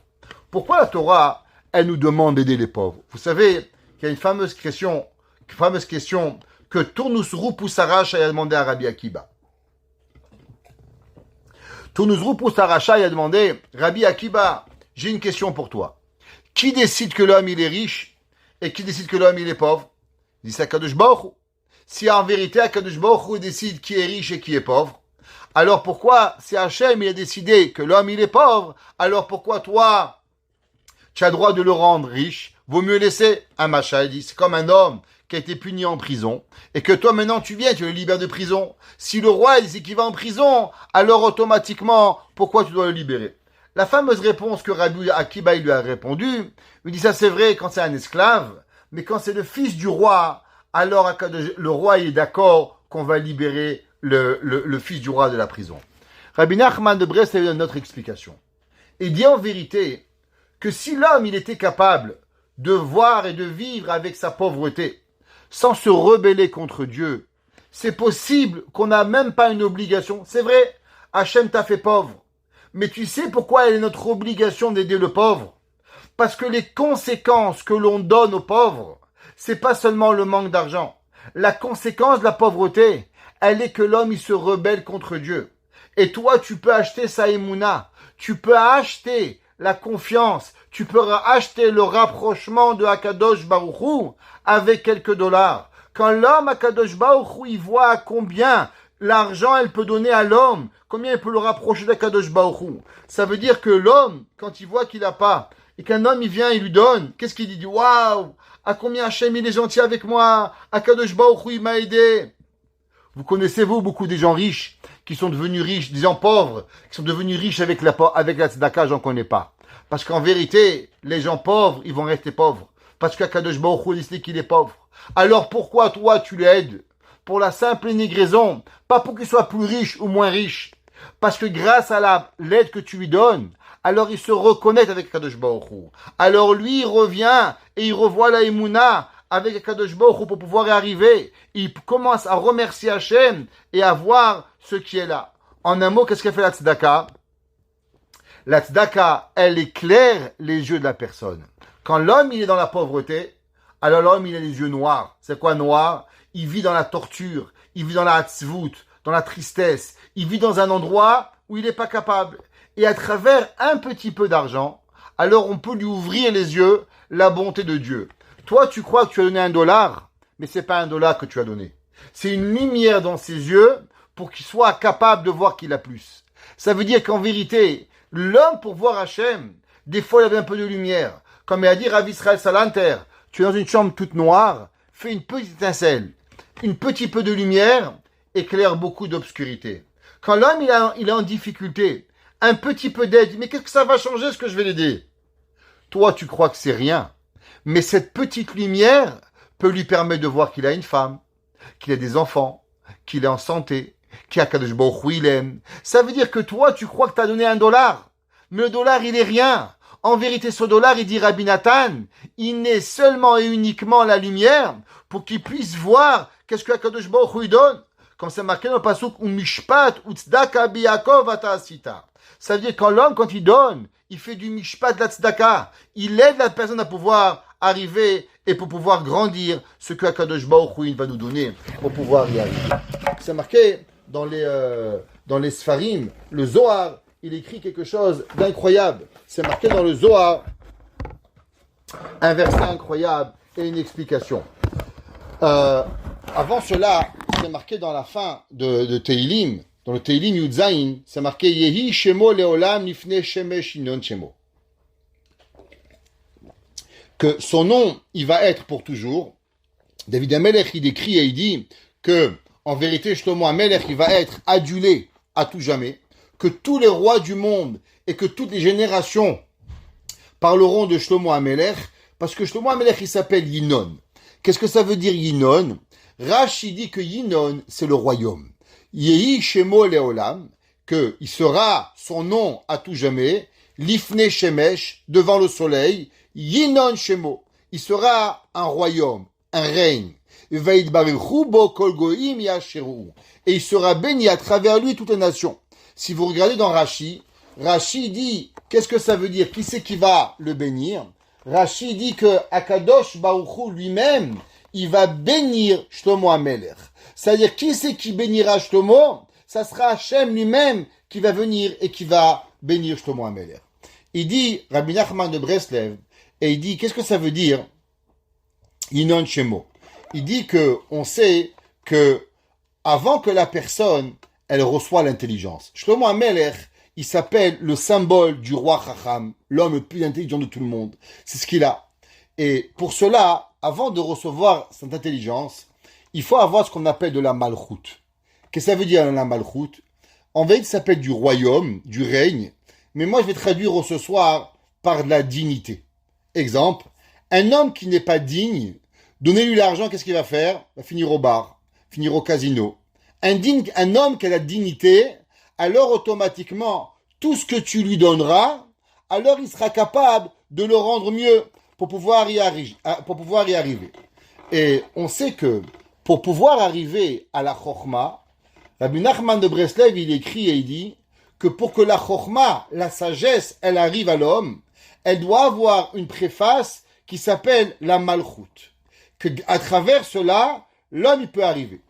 Pourquoi la Torah, elle nous demande d'aider les pauvres? Vous savez qu'il y a une fameuse question que Tournus Rupusarash a demandé à Rabbi Akiba. Tournus Rupusarash a demandé, Rabbi Akiba, j'ai une question pour toi. Qui décide que l'homme il est riche et qui décide que l'homme il est pauvre? Il dit c'est Akadosh Baruch Hu. Si en vérité Akadosh Baruch Hu décide qui est riche et qui est pauvre, alors pourquoi si Hachem il a décidé que l'homme il est pauvre, alors pourquoi toi tu as le droit de le rendre riche? Vaut mieux laisser un machin. Il dit c'est comme un homme qui a été puni en prison et que toi maintenant tu viens, tu le libères de prison. Si le roi il dit qu'il va en prison, alors automatiquement pourquoi tu dois le libérer? La fameuse réponse que Rabbi Akiba lui a répondu, il dit ça c'est vrai quand c'est un esclave, mais quand c'est le fils du roi, alors le roi il est d'accord qu'on va libérer le fils du roi de la prison. Rabbi Nachman de Brest a eu une autre explication. Il dit en vérité que si l'homme il était capable de voir et de vivre avec sa pauvreté, sans se rebeller contre Dieu, c'est possible qu'on n'a même pas une obligation. C'est vrai, Hachem t'a fait pauvre. Mais tu sais pourquoi elle est notre obligation d'aider le pauvre? Parce que les conséquences que l'on donne aux pauvres, c'est pas seulement le manque d'argent. La conséquence de la pauvreté, elle est que l'homme, il se rebelle contre Dieu. Et toi, tu peux acheter sa émouna. Tu peux acheter la confiance. Tu peux acheter le rapprochement de Akadosh Baruch Hu avec quelques dollars. Quand l'homme, Akadosh Baruch Hu, il voit combien l'argent, elle peut donner à l'homme, combien il peut le rapprocher d'Akadosh Baruch Hu. Ça veut dire que l'homme, quand il voit qu'il n'a pas, et qu'un homme, il vient, il lui donne, qu'est-ce qu'il dit? Il dit, waouh, à combien Hachem, il est gentil avec moi, Akadosh Baruch Hu, il m'a aidé. Vous connaissez, vous, beaucoup des gens riches, qui sont devenus riches, des gens pauvres, qui sont devenus riches avec la tzedaka, j'en connais pas. Parce qu'en vérité, les gens pauvres, ils vont rester pauvres. Parce qu'Akadosh Baruch Hu décide qu'il est pauvre. Alors pourquoi toi, tu l'aides? Pour la simple et unique raison, pas pour qu'il soit plus riche ou moins riche. Parce que grâce à l'aide que tu lui donnes, alors il se reconnaît avec Akadosh Baruch Hu. Alors lui, il revient et il revoit la Emouna avec Akadosh Baruch Hu pour pouvoir y arriver. Il commence à remercier Hachem et à voir ce qui est là. En un mot, qu'est-ce qu'elle fait la tzedaka? La tzedaka, elle éclaire les yeux de la personne. Quand l'homme, il est dans la pauvreté, alors l'homme, il a les yeux noirs. C'est quoi noir? Il vit dans la torture, il vit dans la hatzvout, dans la tristesse. Il vit dans un endroit où il n'est pas capable. Et à travers un petit peu d'argent, alors on peut lui ouvrir les yeux, la bonté de Dieu. Toi, tu crois que tu as donné $1, mais c'est pas $1 que tu as donné. C'est une lumière dans ses yeux pour qu'il soit capable de voir qu'il a plus. Ça veut dire qu'en vérité, l'homme, pour voir Hachem, des fois, il avait un peu de lumière. Comme il a dit Rav Israël Salanter, tu es dans une chambre toute noire, fais une petite étincelle. Une petite peu de lumière éclaire beaucoup d'obscurité. Quand l'homme, il est en difficulté, un petit peu d'aide, mais qu'est-ce que ça va changer ce que je vais l'aider? Toi, tu crois que c'est rien. Mais cette petite lumière peut lui permettre de voir qu'il a une femme, qu'il a des enfants, qu'il est en santé, qu'il a Kadosh Baruch Hu, il aime. Ça veut dire que toi, tu crois que tu as donné $1. Mais le dollar, il est rien. En vérité, ce dollar, il dit Rabbi Nathan, il n'est seulement et uniquement la lumière pour qu'il puisse voir qu'est-ce que Kadosh Baruch Hu donne. Comme c'est marqué dans le pasuk, mishpat tzedaka biyakov ata'asita. Ça veut dire quand l'homme, quand il donne, il fait du mishpat de la tzedaka. Il aide la personne à pouvoir arriver et pour pouvoir grandir ce que Akadosh Baruch Hu va nous donner pour pouvoir y arriver. C'est marqué dans les Sfarim, le Zohar, il écrit quelque chose d'incroyable. C'est marqué dans le Zohar, un verset incroyable et une explication. Avant cela, c'est marqué dans la fin de Teilim, dans le Teilim Yudzaïn, c'est marqué Yehi Shemo Leolam Nifne Shemesh Inon Shemo. Que son nom, il va être pour toujours. David Amelech, il décrit et il dit que, en vérité, Shlomo Amelech, il va être adulé à tout jamais, que tous les rois du monde et que toutes les générations parleront de Shlomo Amelech, parce que Shlomo Amelech, il s'appelle Yinon. Qu'est-ce que ça veut dire Yinon? Rashi dit que Yinon, c'est le royaume. Yehi Shemo Leolam, que il sera son nom à tout jamais, Lifne Shemesh, devant le soleil, Yinon Shemo, il sera un royaume, un règne. Et il sera béni à travers lui toutes les nations. Si vous regardez dans Rashi, Rashi dit, qu'est-ce que ça veut dire? Qui c'est qui va le bénir? Rashi dit que Akadosh Baruch Hu lui-même, il va bénir Shlomo Amelech. C'est-à-dire, qui c'est qui bénira Shlomo? Ça sera Hachem lui-même qui va venir et qui va bénir Shlomo Amelech. Il dit, Rabbi Nachman de Breslev, et il dit, qu'est-ce que ça veut dire? Yinon Shemo. Il dit que, on sait que, avant que la personne, elle reçoit l'intelligence. Shlomo Amelech, il s'appelle le symbole du roi Chacham, l'homme le plus intelligent de tout le monde. C'est ce qu'il a. Et pour cela, avant de recevoir cette intelligence, il faut avoir ce qu'on appelle de la malchoute. Qu'est-ce que ça veut dire la malchoute? En vérité, ça s'appelle du royaume, du règne. Mais moi, je vais traduire ce soir par de la dignité. Exemple, un homme qui n'est pas digne, donnez-lui l'argent, qu'est-ce qu'il va faire? Il va finir au bar, finir au casino. Un homme qui a la dignité, alors automatiquement, tout ce que tu lui donneras, alors il sera capable de le rendre mieux pour pouvoir y arriver. Et on sait que pour pouvoir arriver à la Chokhma, Rabbi Nachman de Breslev, il écrit et il dit que pour que la Chokhma, la sagesse, elle arrive à l'homme, elle doit avoir une préface qui s'appelle la Malchut. Que à travers cela, l'homme il peut arriver.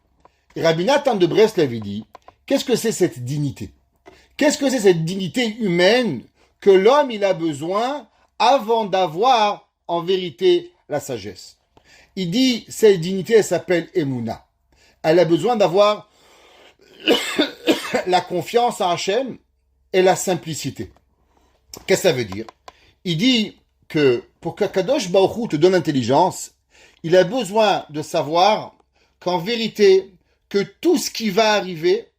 Et Rabbi Nathan de Breslev dit, qu'est-ce que c'est cette dignité? Qu'est-ce que c'est cette dignité humaine que l'homme il a besoin avant d'avoir en vérité la sagesse? Il dit, cette dignité elle s'appelle Emouna. Elle a besoin d'avoir la confiance en Hachem et la simplicité. Qu'est-ce que ça veut dire? Il dit que pour qu'Akadosh Baruch Hu te donne intelligence, il a besoin de savoir qu'en vérité, que tout ce qui va arriver,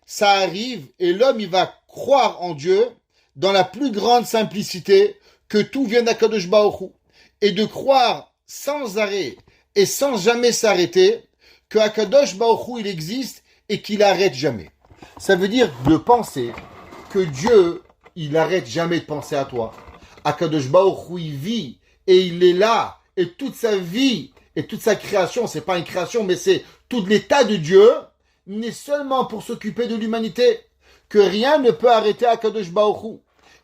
ça arrive et l'homme il va croire en Dieu dans la plus grande simplicité, que tout vient d'Akadosh Baruch Hu, et de croire sans arrêt et sans jamais s'arrêter que Akadosh Baruch Hu il existe et qu'il n'arrête jamais. Ça veut dire de penser que Dieu il n'arrête jamais de penser à toi. Akadosh Baruch Hu il vit et il est là et toute sa vie et toute sa création, c'est pas une création mais c'est tout l'état de Dieu n'est seulement pour s'occuper de l'humanité, que rien ne peut arrêter Akadosh Baruch Hu.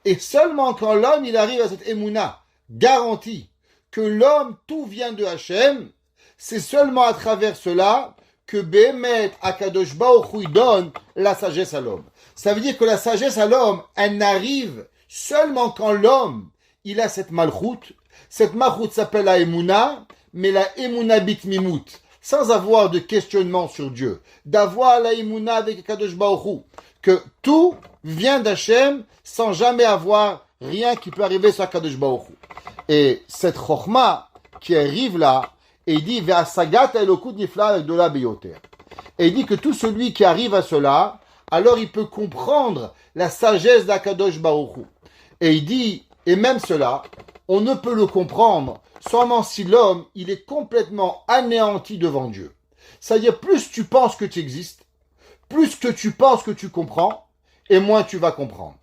Et seulement quand l'homme il arrive à cette émouna garantie que l'homme tout vient de Hachem, c'est seulement à travers cela que Bémet Akadosh Baruch Hu donne la sagesse à l'homme. Ça veut dire que la sagesse à l'homme, elle n'arrive seulement quand l'homme il a cette malchoute. Cette malchoute s'appelle la émouna, mais la émouna bitmimut, sans avoir de questionnement sur Dieu, d'avoir la émouna avec Akadosh Baruch Hu, que tout vient d'Hachem sans jamais avoir rien qui peut arriver sur Akadosh Baruch Hu. Et cette chokhma qui arrive là, et il dit Ve'asagat elokut nifla avec de la beyoter. Et il dit que tout celui qui arrive à cela, alors il peut comprendre la sagesse d'Akadosh Baruch Hu. Et il dit, et même cela, on ne peut le comprendre seulement si l'homme, il est complètement anéanti devant Dieu. C'est-à-dire, plus tu penses que tu existes, plus que tu penses que tu comprends, et moins tu vas comprendre.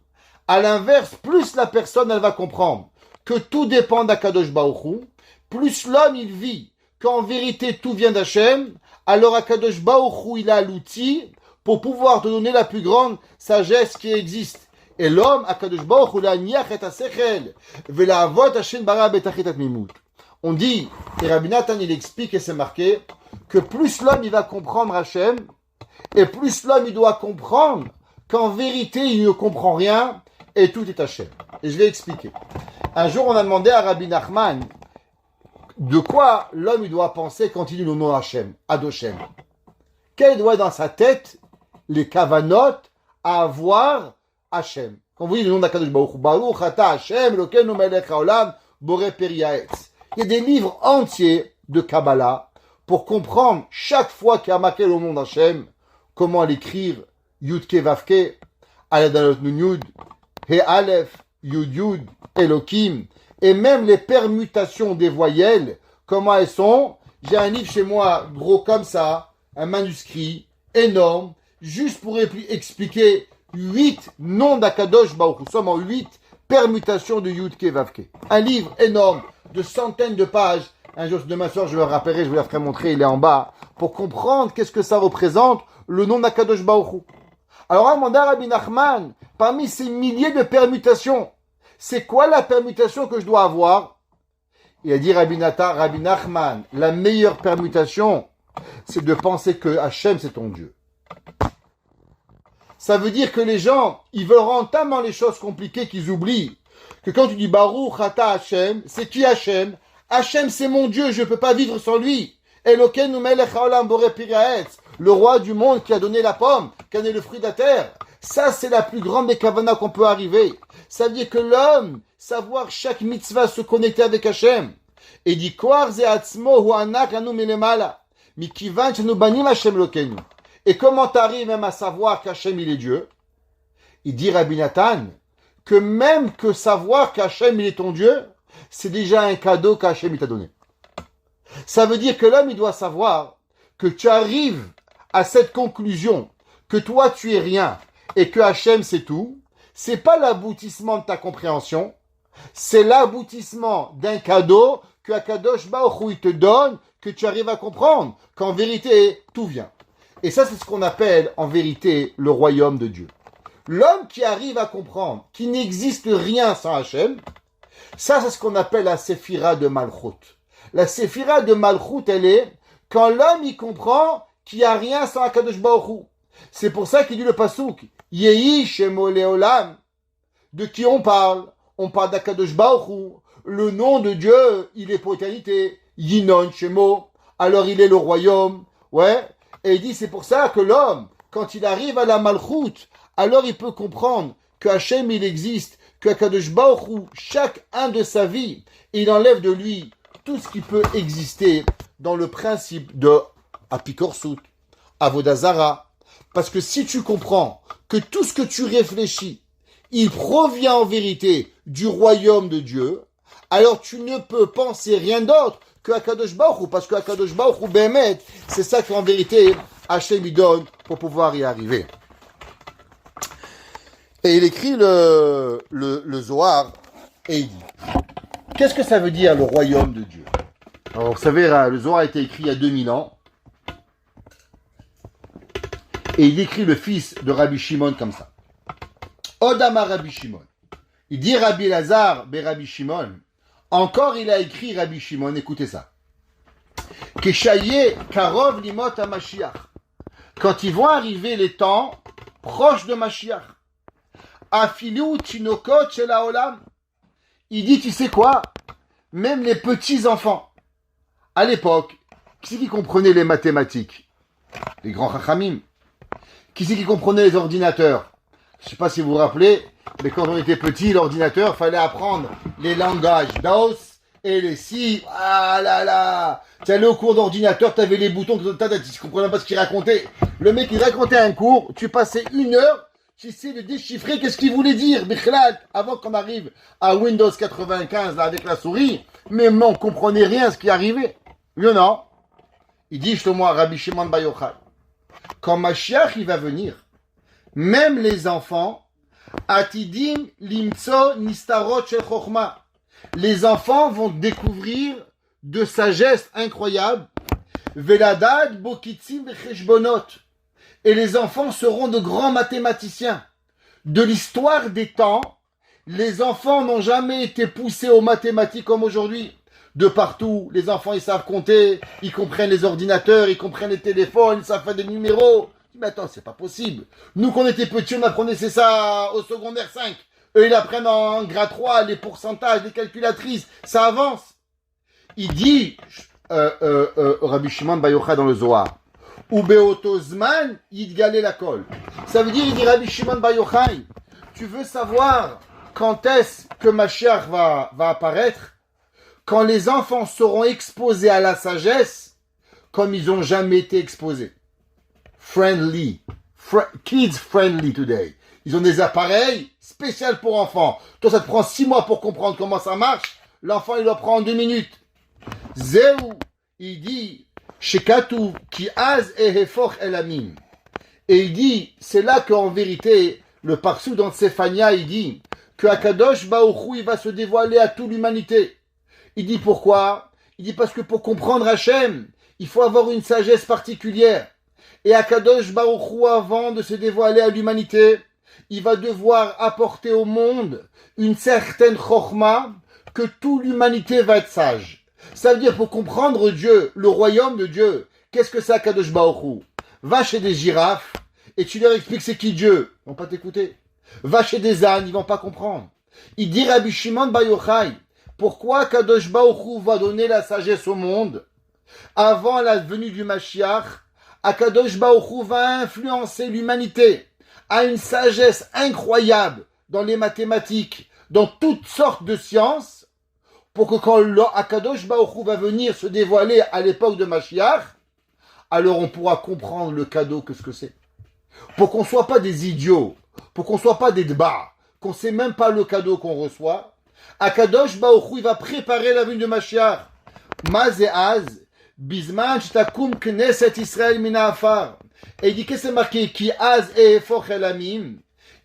À l'inverse, plus la personne, elle va comprendre que tout dépend d'Akadosh Baruch Hu, plus l'homme, il vit qu'en vérité, tout vient d'Hachem, alors Akadosh Baruch Hu, il a l'outil pour pouvoir te donner la plus grande sagesse qui existe. Et l'homme, Akadosh Baruch Hu, la niach et asechel, ve'la'avot Hashem bara betachit atmimut. On dit, et Rabbi Nathan il explique et c'est marqué, que plus l'homme il va comprendre Hachem, et plus l'homme il doit comprendre qu'en vérité il ne comprend rien, et tout est Hachem. Et je vais expliquer. Un jour on a demandé à Rabbi Nachman, de quoi l'homme il doit penser quand il dit le nom Hachem, Adoshem. Quel doit être dans sa tête les kavanot à avoir Hachem. Quand vous dites le nom d'Akadosh Baruch Hu, Baruch Ata Hachem, Elokeinu melech haolam, borei peri ha'etz. Il y a des livres entiers de Kabbalah pour comprendre chaque fois qu'il y a marqué le nom d'Hachem, comment l'écrire, Yud Ke Vav Ke, Aleph Nun Yud, He Aleph, Yud Yud, Elokim, et même les permutations des voyelles, comment elles sont. J'ai un livre chez moi, gros comme ça, un manuscrit énorme, juste pour expliquer 8 noms d'Akadosh Baruch Hu, seulement 8 permutations de Yud Ke Vav Ke. Un livre énorme, de centaines de pages. Un jour, demain soir, je vais le rappellerai, je vous la ferai montrer, il est en bas, pour comprendre qu'est-ce que ça représente, le nom d'Akadosh Baruch Hu. Alors, on a demandé à Rabbi Nachman, parmi ces milliers de permutations, c'est quoi la permutation que je dois avoir? Il a dit Rabbi Nachman, la meilleure permutation, c'est de penser que Hachem, c'est ton Dieu. Ça veut dire que les gens, ils veulent rendre tellement les choses compliquées qu'ils oublient que quand tu dis Baruch Ata Hachem, c'est qui Hachem? Hachem, c'est mon Dieu, je ne peux pas vivre sans lui. Elokeinu melech haolam borei peri ha'etz, le roi du monde qui a donné la pomme, qui a donné le fruit de la terre. Ça, c'est la plus grande des kavanas qu'on peut arriver. Ça veut dire que l'homme, savoir chaque mitzvah, se connecter avec Hachem. Et dit, Koar ze atzmo hu anak anu milemala, mikivan shenu banim Hachem Elokeinu. Et comment tu arrives même à savoir qu'Hachem il est Dieu? Il dit Rabbi Nathan que même que savoir qu'Hachem il est ton Dieu, c'est déjà un cadeau qu'Hachem il t'a donné. Ça veut dire que l'homme il doit savoir que tu arrives à cette conclusion que toi tu es rien et que Hachem c'est tout. C'est pas l'aboutissement de ta compréhension, c'est l'aboutissement d'un cadeau que Akadosh Baruch Hu il te donne, que tu arrives à comprendre qu'en vérité tout vient. Et ça, c'est ce qu'on appelle, en vérité, le royaume de Dieu. L'homme qui arrive à comprendre qu'il n'existe rien sans Hachem, ça, c'est ce qu'on appelle la séphira de Malchut. La séphira de Malchut, elle est quand l'homme il comprend qu'il n'y a rien sans Akadosh Baruch Hu. C'est pour ça qu'il dit le pasuk Yehi Shemo Leolam. De qui on parle? On parle d'Akadosh Baruch Hu. Le nom de Dieu, il est pour l'éternité. Yinon Shemo. Alors il est le royaume. Ouais. Et il dit c'est pour ça que l'homme, quand il arrive à la Malchut, alors il peut comprendre que Hachem il existe, que Akadosh Baruch Hu, chaque un de sa vie, il enlève de lui tout ce qui peut exister dans le principe de Apikorsut, Avodazara. Parce que si tu comprends que tout ce que tu réfléchis, il provient en vérité du royaume de Dieu, alors tu ne peux penser rien d'autre que Akadosh Baruch Hu, parce que Akadosh Baruch Hu, Behemet, c'est ça qu'en vérité Hachem lui donne pour pouvoir y arriver. Et il écrit le Zohar et il dit, qu'est-ce que ça veut dire le royaume de Dieu? Alors vous savez, le Zohar a été écrit il y a 2000 ans et il décrit le fils de Rabbi Shimon comme ça. Odama Rabbi Shimon. Il dit Rabbi Lazar be Rabbi Shimon. Encore il a écrit Rabbi Shimon, écoutez ça. Keshaye Karov Limot HaMashiach. Quand ils vont arriver les temps proches de Mashiach. Afilu Tinokot Shel Haolam. Il dit, tu sais quoi? Même les petits enfants. À l'époque, qui c'est qui comprenait les mathématiques? Les grands chachamim. Qui c'est qui comprenait les ordinateurs? Je ne sais pas si vous vous rappelez, mais quand on était petit, l'ordinateur, il fallait apprendre les langages DOS et les si. Ah là là! Tu allais au cours d'ordinateur, tu avais les boutons, tu ne comprenais pas ce qu'il racontait. Le mec, il racontait un cours, tu passais 1 heure, tu essaies de déchiffrer qu'est-ce qu'il voulait dire, Bichlal, avant qu'on arrive à Windows 95 là, avec la souris, mais on ne comprenait rien à ce qui arrivait. Oui ou non? Il dit justement à Rabbi Shimon Bar Yochai, quand Mashiach il va venir, même les enfants, Atidim limtso nistarot shel chokhma. Les enfants vont découvrir de sagesse incroyable. Veladad bokitzim vecheshbonot. Et les enfants seront de grands mathématiciens. De l'histoire des temps, les enfants n'ont jamais été poussés aux mathématiques comme aujourd'hui. De partout, les enfants ils savent compter, ils comprennent les ordinateurs, ils comprennent les téléphones, ils savent faire des numéros. Mais attends, c'est pas possible. Nous, quand on était petits, on apprenait ça au secondaire 5. Eux, ils apprennent en grade 3, les pourcentages, les calculatrices. Ça avance. Il dit, Rabbi Shimon Bar Yochai dans le Zohar, Ubeotozman yidgale la kol. Ça veut dire, il dit Rabbi Shimon Bar Yochai, tu veux savoir quand est-ce que Mashiach va apparaître? Quand les enfants seront exposés à la sagesse, comme ils n'ont jamais été exposés. Friendly. Kids friendly today. Ils ont des appareils spéciaux pour enfants. Toi, ça te prend 6 mois pour comprendre comment ça marche. L'enfant, il le prend en 2 minutes. Zéou, il dit, Shekatu, ki az ehefoch elamim. Et il dit, c'est là qu'en vérité, le parsou dans Tsephania, il dit, que Akadosh Baruch Hu, il va se dévoiler à toute l'humanité. Il dit pourquoi? Il dit parce que pour comprendre Hachem, il faut avoir une sagesse particulière. Et Akadosh Baruch Hu, avant de se dévoiler à l'humanité, il va devoir apporter au monde une certaine chokhma que toute l'humanité va être sage. Ça veut dire pour comprendre Dieu, le royaume de Dieu, qu'est-ce que c'est Akadosh Baruch Hu? Va chez des girafes et tu leur expliques c'est qui Dieu. Ils vont pas t'écouter. Va chez des ânes, ils vont pas comprendre. Il dit Rabbi Shimon Bar Yochai, pourquoi Akadosh Baruch Hu va donner la sagesse au monde? Avant la venue du Mashiach, Akadosh Baruch Hu va influencer l'humanité à une sagesse incroyable dans les mathématiques, dans toutes sortes de sciences, pour que quand Akadosh Baruch Hu va venir se dévoiler à l'époque de Mashiach, alors on pourra comprendre le cadeau que ce que c'est. Pour qu'on ne soit pas des idiots, pour qu'on ne soit pas des dbats, qu'on ne sait même pas le cadeau qu'on reçoit, Akadosh Baruch Hu, il va préparer la venue de Mashiach. Mazéaz, Bisman, Shtakum, Knesset Israël, Mina Afar. Et il dit, qu'est-ce que c'est marqué? Ki az et foch elamim.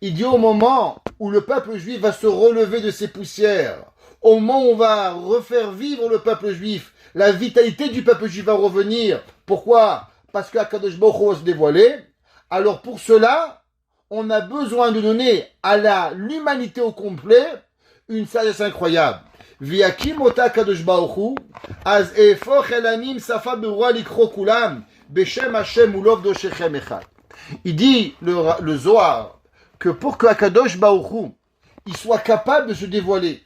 Il dit au moment où le peuple juif va se relever de ses poussières, au moment où on va refaire vivre le peuple juif, la vitalité du peuple juif va revenir. Pourquoi? Parce qu'Akadosh Baruch Hu va se dévoiler. Alors pour cela, on a besoin de donner à l'humanité au complet une sagesse incroyable. Viakim ota kadosh baruch hu, az efoch elanim safa berua likro kulam, beshem Hashem ulov doshechem echad. Il dit, le Zohar, que pour que Akadosh Baruch Hu, il soit capable de se dévoiler,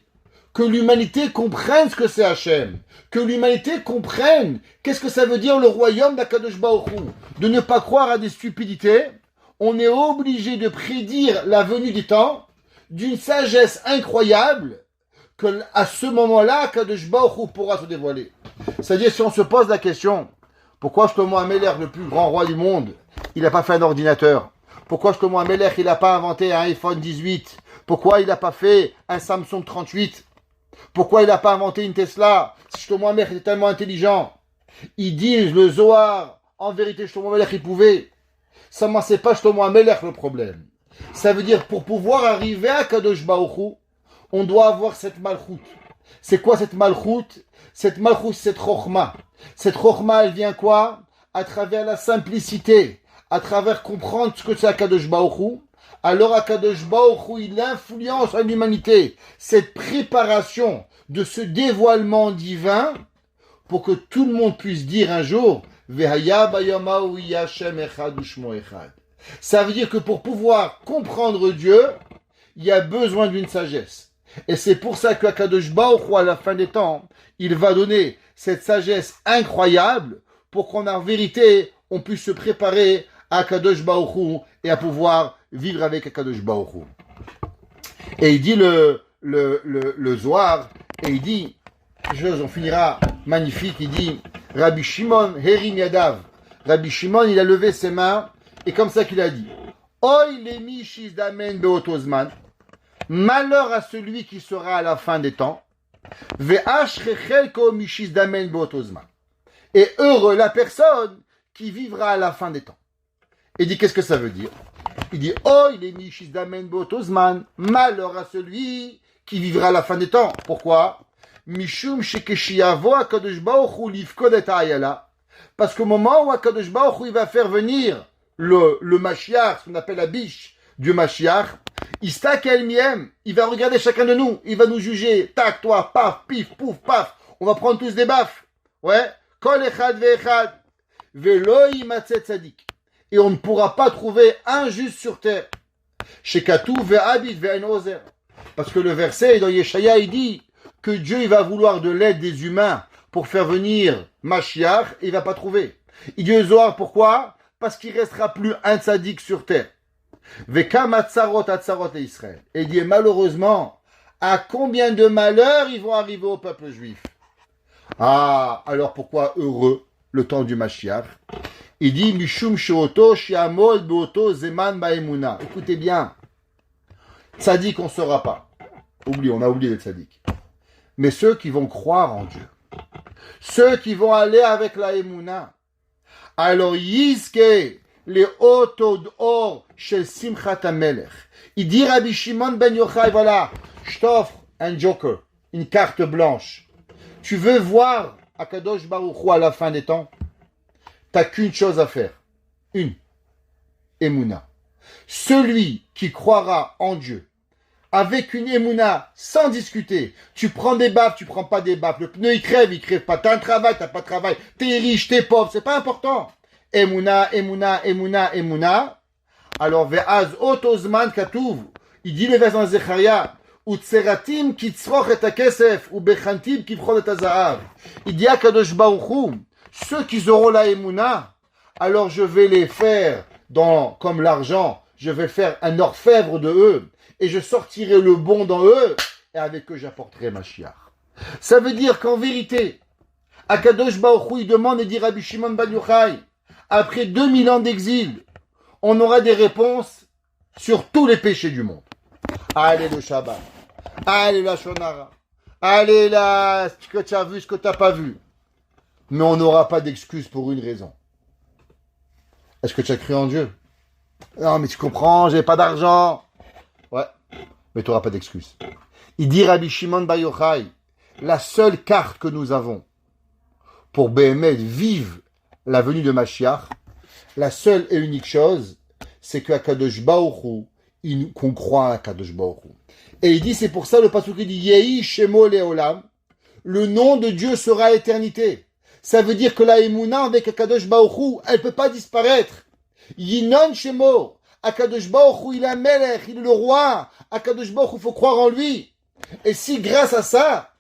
que l'humanité comprenne ce que c'est Hachem, que l'humanité comprenne qu'est-ce que ça veut dire le royaume d'Akadosh Baruch Hu, de ne pas croire à des stupidités, on est obligé de prédire la venue des temps d'une sagesse incroyable que à ce moment-là, Akadosh Baruch Hu pourra se dévoiler. C'est-à-dire, si on se pose la question, pourquoi Shlomo Ameler, le plus grand roi du monde, il n'a pas fait un ordinateur? Pourquoi Shlomo Ameler, il n'a pas inventé un iPhone 18? Pourquoi il n'a pas fait un Samsung 38? Pourquoi il n'a pas inventé une Tesla? Si Shlomo Ameler était tellement intelligent, il dit le Zohar, en vérité Shlomo Ameler il pouvait. Ça ne c'est pas Shlomo Ameler le problème. Ça veut dire pour pouvoir arriver à Kadosh Baruch Hu, on doit avoir cette malchoute. C'est quoi cette malchoute? Cette malchoute, cette chokhma. Cette chokhma, elle vient quoi? À travers la simplicité, à travers comprendre ce que c'est Akadosh Baruch Hu. Alors Akadosh Baruch Hu, il influence à l'humanité cette préparation de ce dévoilement divin pour que tout le monde puisse dire un jour Vehaya bayamahu Hashem echad ushmo echad. Ça veut dire que pour pouvoir comprendre Dieu, il y a besoin d'une sagesse. Et c'est pour ça que Akadosh Baruch Hu, à la fin des temps, il va donner cette sagesse incroyable pour qu'en vérité, on puisse se préparer à Akadosh Baruch Hu et à pouvoir vivre avec Akadosh Baruch Hu. Et il dit le Zohar, et il dit, on finira magnifique, il dit, Rabbi Shimon Herim Yadav. Rabbi Shimon, il a levé ses mains, et comme ça qu'il a dit, Oy lemi shizdamen beotozman. Malheur à celui qui sera à la fin des temps. Et heureux la personne qui vivra à la fin des temps. Il dit, qu'est-ce que ça veut dire? Il dit, oh, il est Mishis Damen Botozman. Malheur à celui qui vivra à la fin des temps. Pourquoi? Mishum Shekeshiyavo Akadosh Baruch Hu Livkod et Ayala. Parce qu'au moment où Akadosh Baruch Hu il va faire venir le Mashiach, ce qu'on appelle la biche du Mashiach, Istakel Miem, il va regarder chacun de nous, il va nous juger, tac, toi, paf, pif, pouf, paf, on va prendre tous des baffes, ouais, Kol Echad Ve'echad, Ve'lo Yimatzeh Tzadik, et on ne pourra pas trouver un juste sur terre, Shekatu Ve'abid Ve'en Ozer, parce que le verset dans Yeshaya, il dit que Dieu, il va vouloir de l'aide des humains pour faire venir Mashiach, et il va pas trouver. Il dit au Zohar, pourquoi? Parce qu'il restera plus un tzadik sur terre. Vekam atzarot atzarot et Israël. Et il dit malheureusement, à combien de malheurs ils vont arriver au peuple juif? Ah, alors pourquoi heureux le temps du Mashiach? Il dit Mishum sheoto shiamol beoto zeman baemuna. Écoutez bien, tzadik on ne saura pas. On a oublié les tzadik. Mais ceux qui vont croire en Dieu, ceux qui vont aller avec la emuna, alors Yizke les Otod Or chez Simchat HaMelech. Il dit Rabbi Shimon ben Yochai, voilà, je t'offre un joker, une carte blanche. Tu veux voir Akadosh Baruch Hu à la fin des temps? T'as qu'une chose à faire. Une. Emouna. Celui qui croira en Dieu, avec une Emouna, sans discuter, tu prends des baffes, tu prends pas des baffes, le pneu il crève pas, t'as un travail, t'as pas de travail, t'es riche, t'es pauvre, c'est pas important. Emouna, Emouna, Emouna, Emouna. Alors, ve'az otozman katuv. Il dit le verset dans Zecharia. Utseratim kitzroch et hakesef. Ou bechantim kivchol et hazahav. Il dit à Kadosh Baruch Hu, ceux qui auront la Emouna, alors je vais les faire comme l'argent. Je vais faire un orfèvre de eux. Et je sortirai le bon dans eux. Et avec eux, j'apporterai Mashiach. Ça veut dire qu'en vérité, Akadosh Baruch Hu, il demande et dit Rabbi Shimon ben Yochai, après 2000 ans d'exil, on aura des réponses sur tous les péchés du monde. Allez le Shabbat, allez la Shonara, allez là, ce que tu as vu, ce que tu n'as pas vu. Mais on n'aura pas d'excuses pour une raison. Est-ce que tu as cru en Dieu? Non, mais tu comprends, j'ai pas d'argent. Ouais, mais tu n'auras pas d'excuses. Il dit Rabbi Shimon bar Yochai, la seule carte que nous avons pour Béhémet vivre la venue de Mashiach, la seule et unique chose, c'est que Akadosh Baruch Hu, qu'on croit à Kadosh Baruch Hu. Et il dit, c'est pour ça le pasuk dit Yehi Shemo Leolam, le nom de Dieu sera éternité. Ça veut dire que la Emouna avec Akadosh Baruch Hu, elle peut pas disparaître. Yinon Shemo, Akadosh Baruch Hu, il est un Melech, il est le roi. Akadosh Baruch Hu, il faut croire en lui. Et si grâce à ça,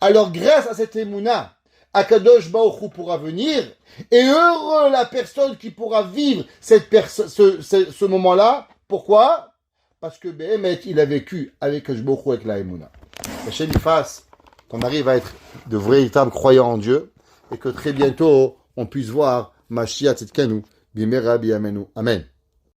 alors grâce à cette Emouna, Akadosh Baruch Hu pourra venir, et heureux la personne qui pourra vivre ce moment-là. Pourquoi? Parce que Béhémet, il a vécu avec Akadosh Baruch Hu, avec la Emouna. Hachem fasse qu'on arrive à être de véritables croyants en Dieu, et que très bientôt, on puisse voir Mashiach Tzidkenu, Bimera Biyamenu. Amen.